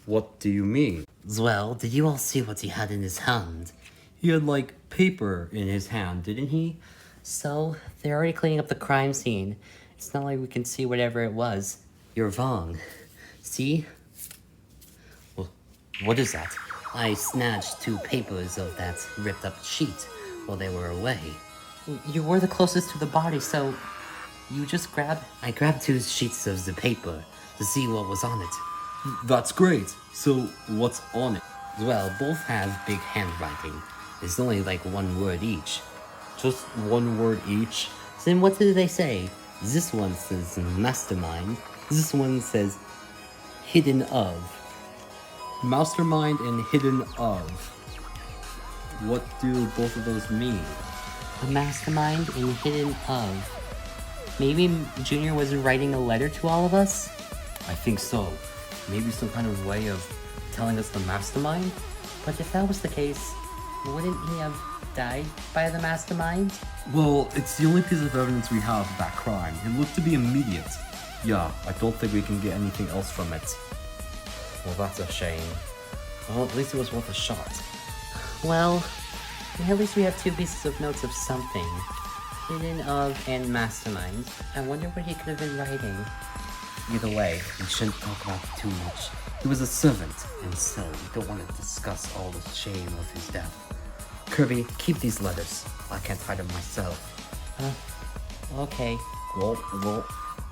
What do you mean? Well, did you all see what he had in his hand? He had, like, paper in his hand, didn't he? So, they're already cleaning up the crime scene. It's not like we can see whatever it was. You're wrong. See? Well, what is that? I snatched 2 papers of that ripped up sheet while they were away. You were the closest to the body, so you just grabbed... I grabbed 2 sheets of the paper to see what was on it. That's great. So, what's on it? Well, both have big handwriting. It's only like 1 word each. Just 1 word each? Then what did they say? This one says mastermind. This one says hidden of. Mastermind and hidden of. What do both of those mean? A mastermind and hidden of. Maybe Junior was writing a letter to all of us? I think so. Maybe some kind of way of telling us the mastermind? But if that was the case, wouldn't he have died by the mastermind? Well, it's the only piece of evidence we have of that crime. It looked to be immediate. Yeah, I don't think we can get anything else from it. Well, that's a shame. Well, at least it was worth a shot. Well, at least we have 2 pieces of notes of something. Hidden of and mastermind. I wonder what he could have been writing. Either way, we shouldn't talk about it too much. He was a servant, and so we don't want to discuss all the shame of his death. Kirby, keep these letters. I can't hide them myself. Okay. Well.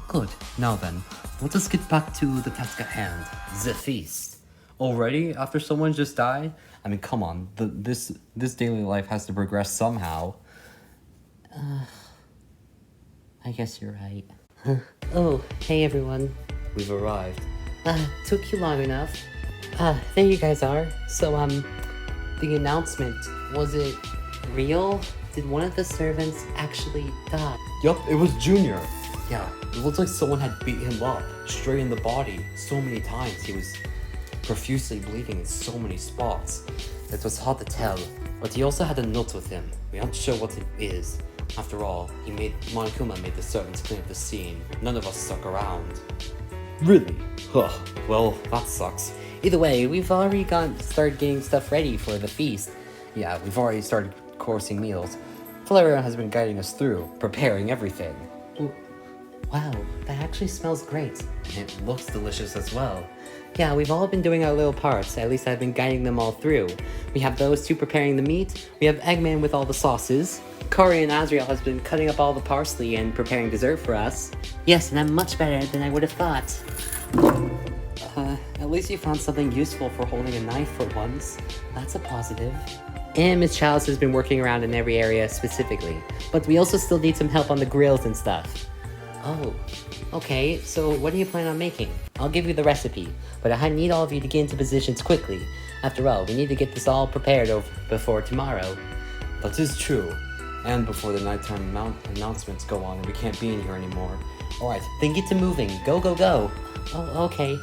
Good. Now then, let us get back to the task at hand. The feast. Already? After someone just died? I mean, come on. This daily life has to progress somehow. I guess you're right. Oh, hey everyone. We've arrived. Took you long enough. There you guys are. So, the announcement, was it real? Did one of the servants actually die? Yup, it was Junior. Yeah, it looks like someone had beat him up, straight in the body, so many times. He was profusely bleeding in so many spots. It was hard to tell, but he also had a note with him. We aren't sure what it is. After all, Monokuma made the servants clean up the scene. None of us stuck around. Really? Huh. Well, that sucks. Either way, we've already started getting stuff ready for the feast. Yeah, we've already started coursing meals. Valeria has been guiding us through, preparing everything. Wow, that actually smells great. And it looks delicious as well. Yeah, we've all been doing our little parts. At least I've been guiding them all through. We have those 2 preparing the meat. We have Eggman with all the sauces. Corey and Azriel has been cutting up all the parsley and preparing dessert for us. Yes, and I'm much better than I would have thought. At least you found something useful for holding a knife for once. That's a positive. And Miss Chalice has been working around in every area specifically. But we also still need some help on the grills and stuff. Oh, okay, so what do you plan on making? I'll give you the recipe, but I need all of you to get into positions quickly. After all, we need to get this all prepared before tomorrow. That is true. And before the nighttime announcements go on and we can't be in here anymore. Alright, then get to moving. Go, go, go. Oh, okay.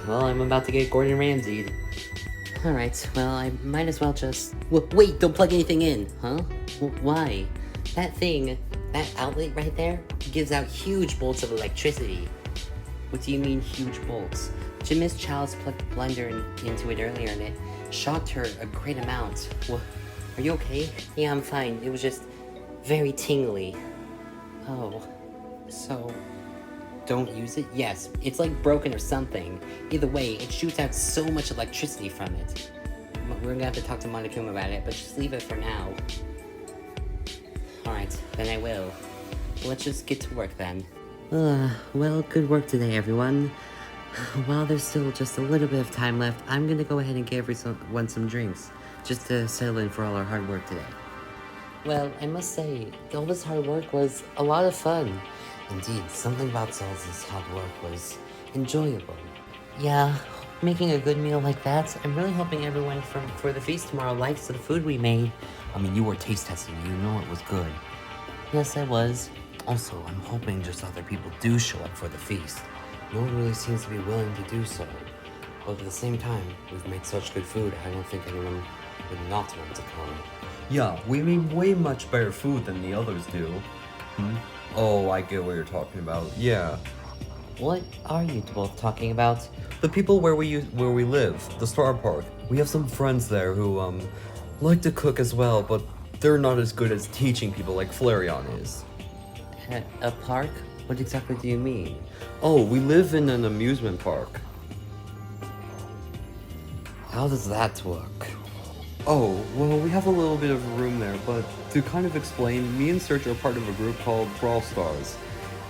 Well, I'm about to get Gordon Ramsay'd. Alright, well, I might as well just... Wait, don't plug anything in, huh? Why? That thing, that outlet right there, gives out huge bolts of electricity. What do you mean, huge bolts? Miss Chalice plugged the blender into it earlier and it shocked her a great amount. Are you okay? Yeah, I'm fine. It was just very tingly. Oh, So, don't use it? Yes, it's like broken or something. Either way, it shoots out so much electricity from it. We're gonna have to talk to Monokuma about it, but just leave it for now. Alright, then I will. Let's just get to work then. Well, good work today, everyone. While there's still just a little bit of time left, I'm gonna go ahead and give everyone some drinks, just to settle in for all our hard work today. Well, I must say, all this hard work was a lot of fun. Indeed, something about all this hard work was enjoyable. Yeah, making a good meal like that, I'm really hoping everyone for the feast tomorrow likes the food we made. I mean, you were taste testing, you know it was good. Yes, I was. Also, I'm hoping just other people do show up for the feast. No one really seems to be willing to do so. But at the same time, we've made such good food, I don't think anyone would not want to come. Yeah, we made way much better food than the others do. Oh, I get what you're talking about. Yeah. What are you both talking about? The people where we live, the Star Park. We have some friends there who like to cook as well, but they're not as good as teaching people like Flareon is. A park? What exactly do you mean? Oh, we live in an amusement park. How does that work? Oh, well, we have a little bit of room there, but to kind of explain, me and Serge are part of a group called Brawl Stars.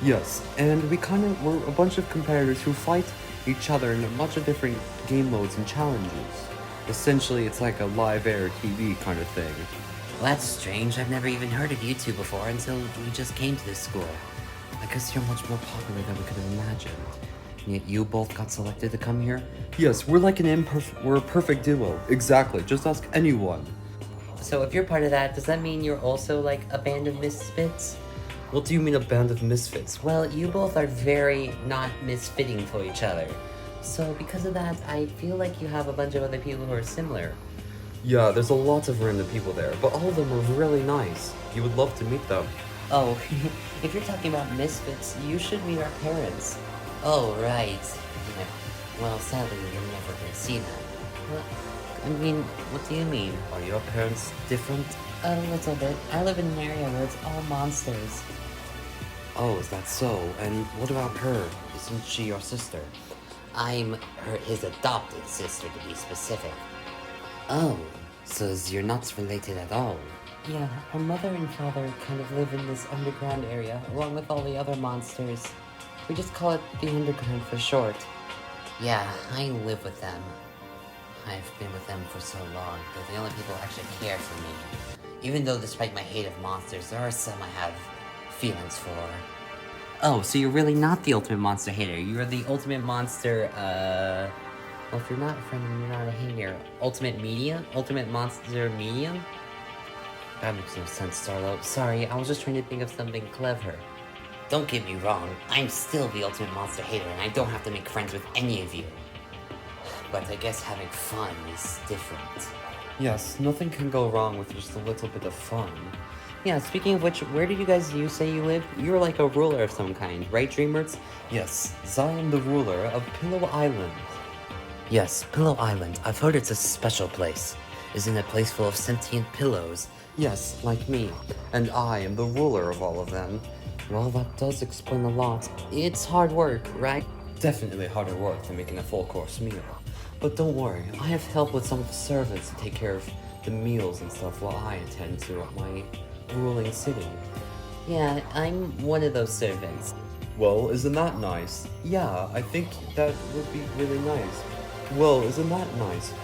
Yes, and we're a bunch of competitors who fight each other in a bunch of different game modes and challenges. Essentially, it's like a live air TV kind of thing. Well, that's strange. I've never even heard of you two before until we just came to this school. I guess you're much more popular than we could have imagined. Yet you both got selected to come here? Yes, we're like we're a perfect duo. Exactly, just ask anyone. So if you're part of that, does that mean you're also like a band of misfits? What do you mean a band of misfits? Well, you both are very not misfitting for each other. So because of that, I feel like you have a bunch of other people who are similar. Yeah, there's a lot of random people there, but all of them are really nice. You would love to meet them. Oh, if you're talking about misfits, you should meet our parents. Oh, right. Yeah. Well, sadly, you're never gonna see them. Well, I mean, what do you mean? Are your parents different? A little bit. I live in an area where it's all monsters. Oh, is that so? And what about her? Isn't she your sister? I'm his adopted sister, to be specific. Oh, so you're not related at all? Yeah, our mother and father kind of live in this underground area, along with all the other monsters. We just call it the underground for short. Yeah, I live with them. I've been with them for so long. They're the only people who actually care for me. Even though despite my hate of monsters, there are some I have feelings for. Oh, so you're really not the ultimate monster hater. You're the ultimate monster, well, if you're not a friend, you're not a hater. Ultimate medium? Ultimate monster medium? That makes no sense, Starlo. Sorry, I was just trying to think of something clever. Don't get me wrong, I'm still the ultimate monster hater, and I don't have to make friends with any of you. But I guess having fun is different. Yes, nothing can go wrong with just a little bit of fun. Yeah, speaking of which, where do you say you live? You're like a ruler of some kind, right, Dreamers? Yes, I am the ruler of Pillow Island. Yes, Pillow Island. I've heard it's a special place. Isn't it a place full of sentient pillows? Yes, like me. And I am the ruler of all of them. Well, that does explain a lot. It's hard work, right? Definitely harder work than making a full-course meal. But don't worry, I have help with some of the servants to take care of the meals and stuff while I attend to my ruling city. Yeah, I'm one of those servants. Well, isn't that nice? Yeah, I think that would be really nice. Well, isn't that nice?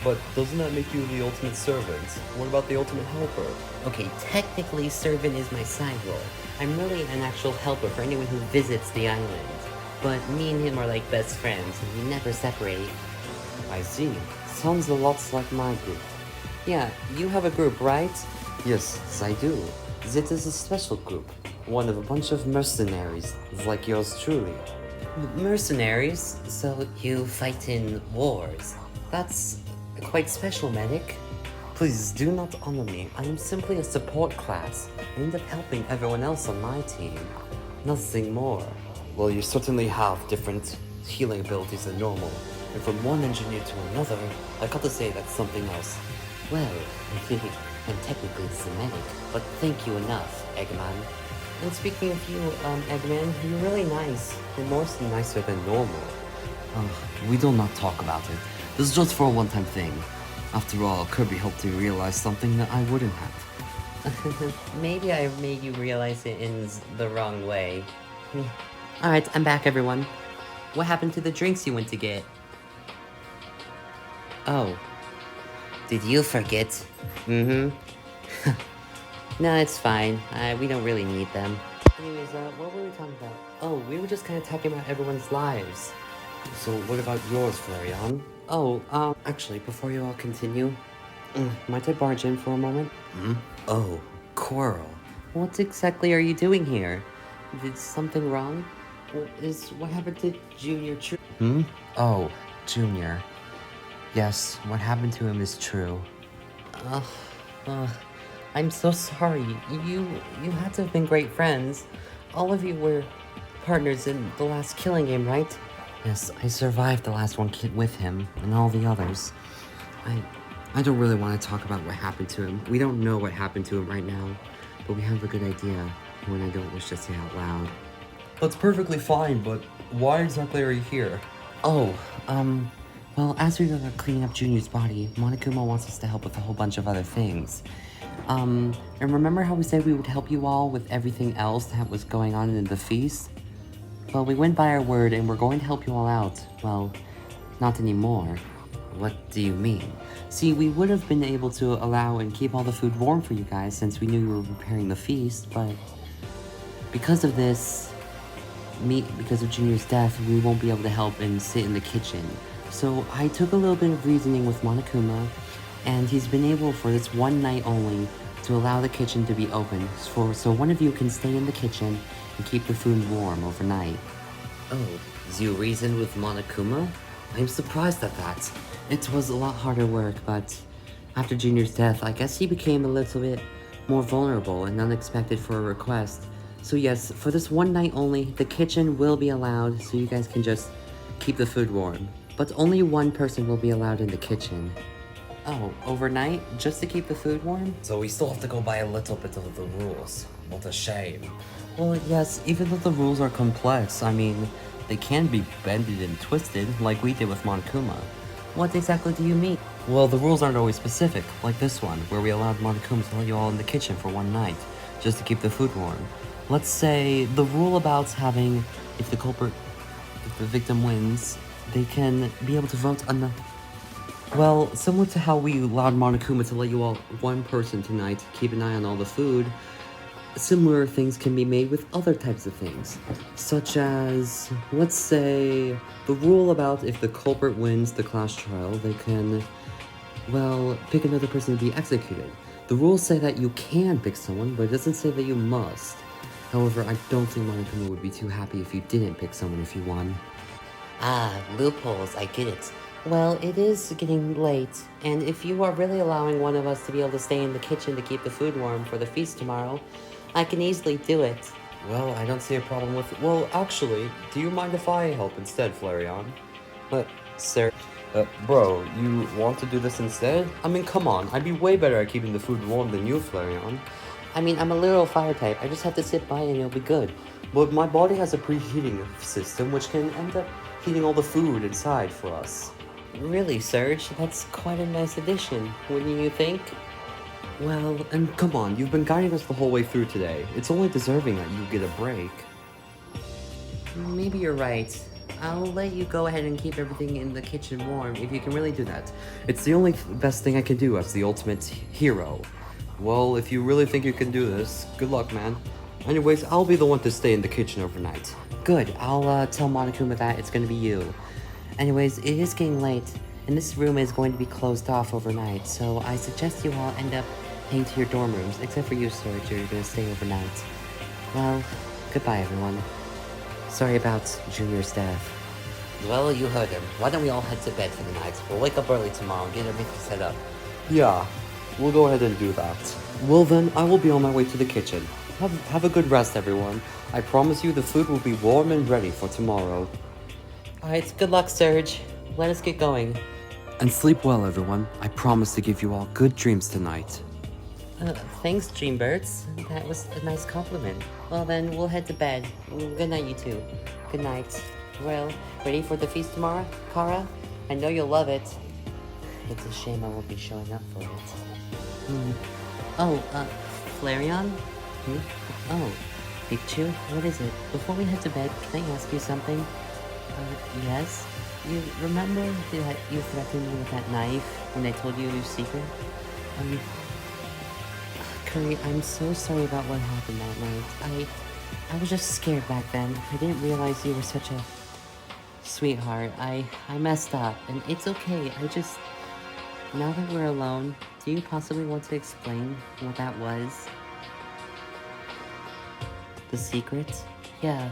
But doesn't that make you the ultimate servant? What about the ultimate helper? Okay, technically servant is my side role. I'm really an actual helper for anyone who visits the island. But me and him are like best friends, and we never separate. I see. Sounds a lot like my group. Yeah, you have a group, right? Yes, I do. It is a special group. One of a bunch of mercenaries, like yours truly. Mercenaries? So you fight in wars. That's quite special, medic. Please do not honor me. I am simply a support class. I end up helping everyone else on my team. Nothing more. Well, you certainly have different healing abilities than normal. And from one engineer to another, I got to say that's something else. Well, I'm technically the medic, but thank you enough, Eggman. And speaking of you, Eggman, you're really nice. You're more nicer than normal. We do not talk about it. This is just for a one-time thing. After all, Kirby helped me realize something that I wouldn't have. Maybe I made you realize it in the wrong way. Alright, I'm back, everyone. What happened to the drinks you went to get? Oh. Did you forget? Mm-hmm. No, it's fine. We don't really need them. Anyways, what were we talking about? Oh, we were just kind of talking about everyone's lives. So what about yours, Flareon? Oh, actually, before you all continue, might I barge in for a moment? Oh, Coral. What exactly are you doing here? Did something wrong? What happened to Junior true? Oh, Junior. Yes, what happened to him is true. I'm so sorry. You had to have been great friends. All of you were partners in the last killing game, right? Yes, I survived the last one with him and all the others. I don't really want to talk about what happened to him. We don't know what happened to him right now, but we have a good idea when I don't wish to say out loud. That's perfectly fine, but why exactly are you here? Oh, well, as we were cleaning up Junior's body, Monokuma wants us to help with a whole bunch of other things. And remember how we said we would help you all with everything else that was going on in the feast? Well, we went by our word and we're going to help you all out. Well, not anymore. What do you mean? See, we would have been able to allow and keep all the food warm for you guys since we knew you were preparing the feast, but because of this, because of Junior's death, we won't be able to help and sit in the kitchen. So I took a little bit of reasoning with Monokuma, and he's been able for this one night only to allow the kitchen to be open, so one of you can stay in the kitchen and keep the food warm overnight. Oh, did you reason with Monokuma? I'm surprised at that. It was a lot harder work, but after Junior's death, I guess he became a little bit more vulnerable and unexpected for a request. So yes, for this one night only, the kitchen will be allowed so you guys can just keep the food warm. But only one person will be allowed in the kitchen. Oh, overnight? Just to keep the food warm? So we still have to go by a little bit of the rules. What a shame. Well, yes, even though the rules are complex, I mean, they can be bended and twisted, like we did with Monokuma. What exactly do you mean? Well, the rules aren't always specific, like this one, where we allowed Monokuma to let you all in the kitchen for one night, just to keep the food warm. Let's say the rule about having, if the victim wins, they can be able to vote on the... Well, similar to how we allowed Monokuma to let you all, one person tonight, keep an eye on all the food, similar things can be made with other types of things, such as, let's say, the rule about if the culprit wins the class trial, they can, well, pick another person to be executed. The rules say that you can pick someone, but it doesn't say that you must. However, I don't think Monokuma would be too happy if you didn't pick someone if you won. Ah, loopholes, I get it. Well, it is getting late, and if you are really allowing one of us to be able to stay in the kitchen to keep the food warm for the feast tomorrow, I can easily do it. Well, I don't see a problem with it. Well, actually, do you mind if I help instead, Flareon? Sir... bro, you want to do this instead? I mean, come on, I'd be way better at keeping the food warm than you, Flareon. I mean, I'm a literal fire type. I just have to sit by and it'll be good. But my body has a preheating system which can end up heating all the food inside for us. Really, Serge? That's quite a nice addition, wouldn't you think? Well, and come on, you've been guiding us the whole way through today. It's only deserving that you get a break. Maybe you're right. I'll let you go ahead and keep everything in the kitchen warm if you can really do that. It's the only best thing I can do as the ultimate hero. Well, if you really think you can do this, good luck, man. Anyways, I'll be the one to stay in the kitchen overnight. Good, I'll tell Monokuma that it's gonna be you. Anyways, it is getting late, and this room is going to be closed off overnight, so I suggest you all end up heading to your dorm rooms, except for you, Serge, you're gonna stay overnight. Well, goodbye, everyone. Sorry about Junior's death. Well, you heard him. Why don't we all head to bed for the night? We'll wake up early tomorrow and get everything set up. Yeah, we'll go ahead and do that. Well then, I will be on my way to the kitchen. Have a good rest, everyone. I promise you the food will be warm and ready for tomorrow. Alright, good luck, Serge. Let us get going. And sleep well, everyone. I promise to give you all good dreams tonight. Thanks, Dreambirds. That was a nice compliment. Well then, we'll head to bed. Good night, you two. Good night. Well, ready for the feast tomorrow, Kara? I know you'll love it. It's a shame I won't be showing up for it. Oh, Flareon? Oh, Pikachu, what is it? Before we head to bed, can I ask you something? Yes? You remember that you threatened me with that knife when I told you your secret? Curry, I'm so sorry about what happened that night. I was just scared back then. I didn't realize you were such a sweetheart. I messed up, and it's okay. Now that we're alone, do you possibly want to explain what that was? The secret? Yeah.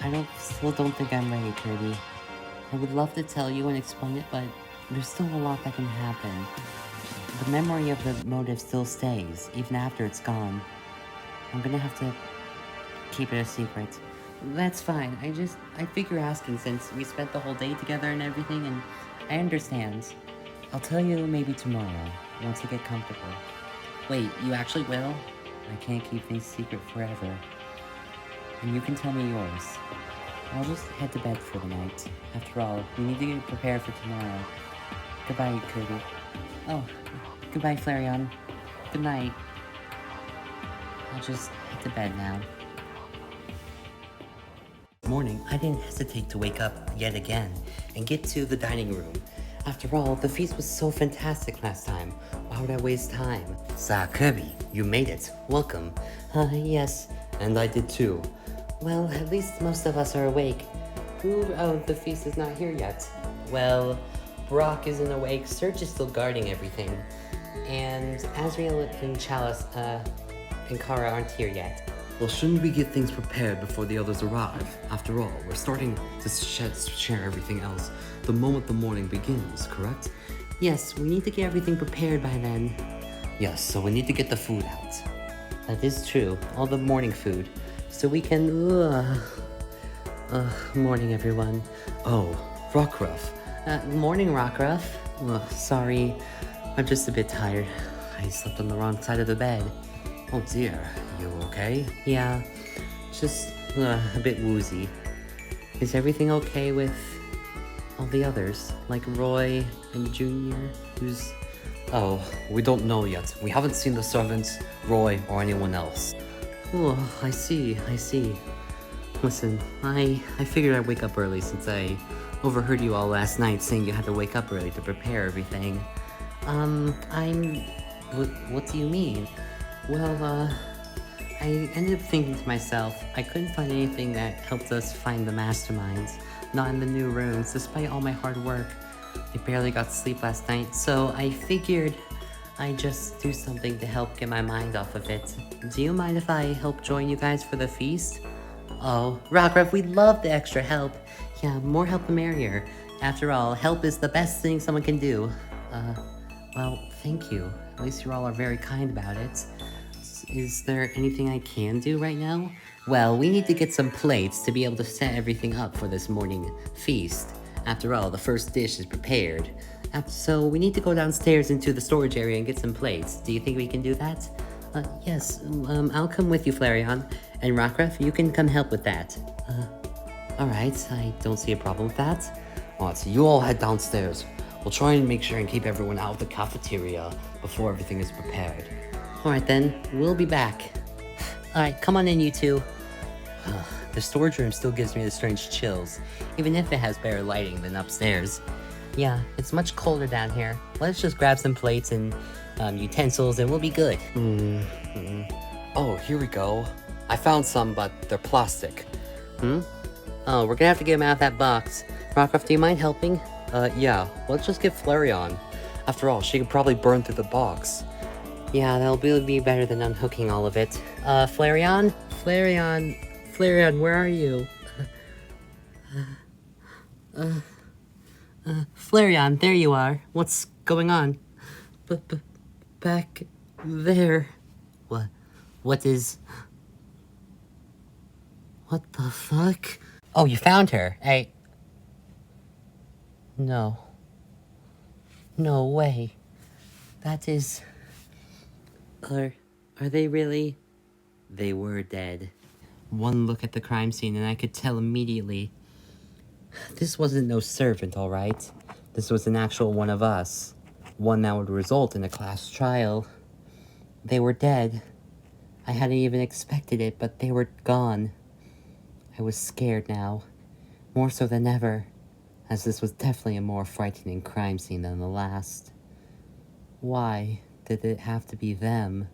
I still don't think I'm ready, Kirby. I would love to tell you and explain it, but there's still a lot that can happen. The memory of the motive still stays, even after it's gone. I'm gonna have to keep it a secret. That's fine. I figure asking since we spent the whole day together and everything, and I understand. I'll tell you maybe tomorrow, once you get comfortable. Wait, you actually will? I can't keep things secret forever. And you can tell me yours. I'll just head to bed for the night. After all, we need to get prepared for tomorrow. Goodbye, Kirby. Oh, goodbye, Flareon. Good night. I'll just head to bed now. Morning, I didn't hesitate to wake up yet again and get to the dining room. After all, the feast was so fantastic last time. Why would I waste time? Kirby, you made it. Welcome. Yes. And I did too. Well, at least most of us are awake. The feast is not here yet. Well, Brock isn't awake, Serge is still guarding everything. And Azrael and Chalice, and Kara aren't here yet. Well, shouldn't we get things prepared before the others arrive? After all, we're starting to share everything else the moment the morning begins, correct? Yes, we need to get everything prepared by then. Yes, so we need to get the food out. That is true, all the morning food. So we can, morning everyone. Oh, Rockruff. Morning Rockruff. Sorry, I'm just a bit tired. I slept on the wrong side of the bed. Oh dear, you okay? Yeah, just a bit woozy. Is everything okay with all the others? Like Roy and Junior, who's... Oh, we don't know yet. We haven't seen the servants, Roy, or anyone else. Oh, I see. Listen, I figured I'd wake up early since I overheard you all last night saying you had to wake up early to prepare everything. What do you mean? Well, I ended up thinking to myself, I couldn't find anything that helped us find the masterminds. Not in the new rooms, despite all my hard work. I barely got sleep last night, so I figured I'd just do something to help get my mind off of it. Do you mind if I help join you guys for the feast? Oh, Rockruff, we'd love the extra help. Yeah, more help the merrier. After all, help is the best thing someone can do. Well, thank you. At least you all are very kind about it. Is there anything I can do right now? Well, we need to get some plates to be able to set everything up for this morning feast. After all, the first dish is prepared. So we need to go downstairs into the storage area and get some plates. Do you think we can do that? Yes. I'll come with you, Flareon. And Rockruff, you can come help with that. Alright, I don't see a problem with that. Alright, so you all head downstairs. We'll try and make sure and keep everyone out of the cafeteria before everything is prepared. Alright then, we'll be back. Alright, come on in, you two. The storage room still gives me the strange chills, even if it has better lighting than upstairs. Yeah, it's much colder down here. Let's just grab some plates and utensils and we'll be good. Oh, here we go. I found some, but they're plastic. Oh, we're gonna have to get them out of that box. Rockruff, do you mind helping? Yeah, let's just get Flareon. After all, she could probably burn through the box. Yeah, that'll be better than unhooking all of it. Flareon? Flareon, where are you? Flareon, there you are. What's going on? Back there. What the fuck? Oh, you found her. Hey. No. No way. That is... Are they really? They were dead. One look at the crime scene and I could tell immediately. This wasn't no servant, alright? This was an actual one of us. One that would result in a class trial. They were dead. I hadn't even expected it, but they were gone. I was scared now. More so than ever, as this was definitely a more frightening crime scene than the last. Why did it have to be them?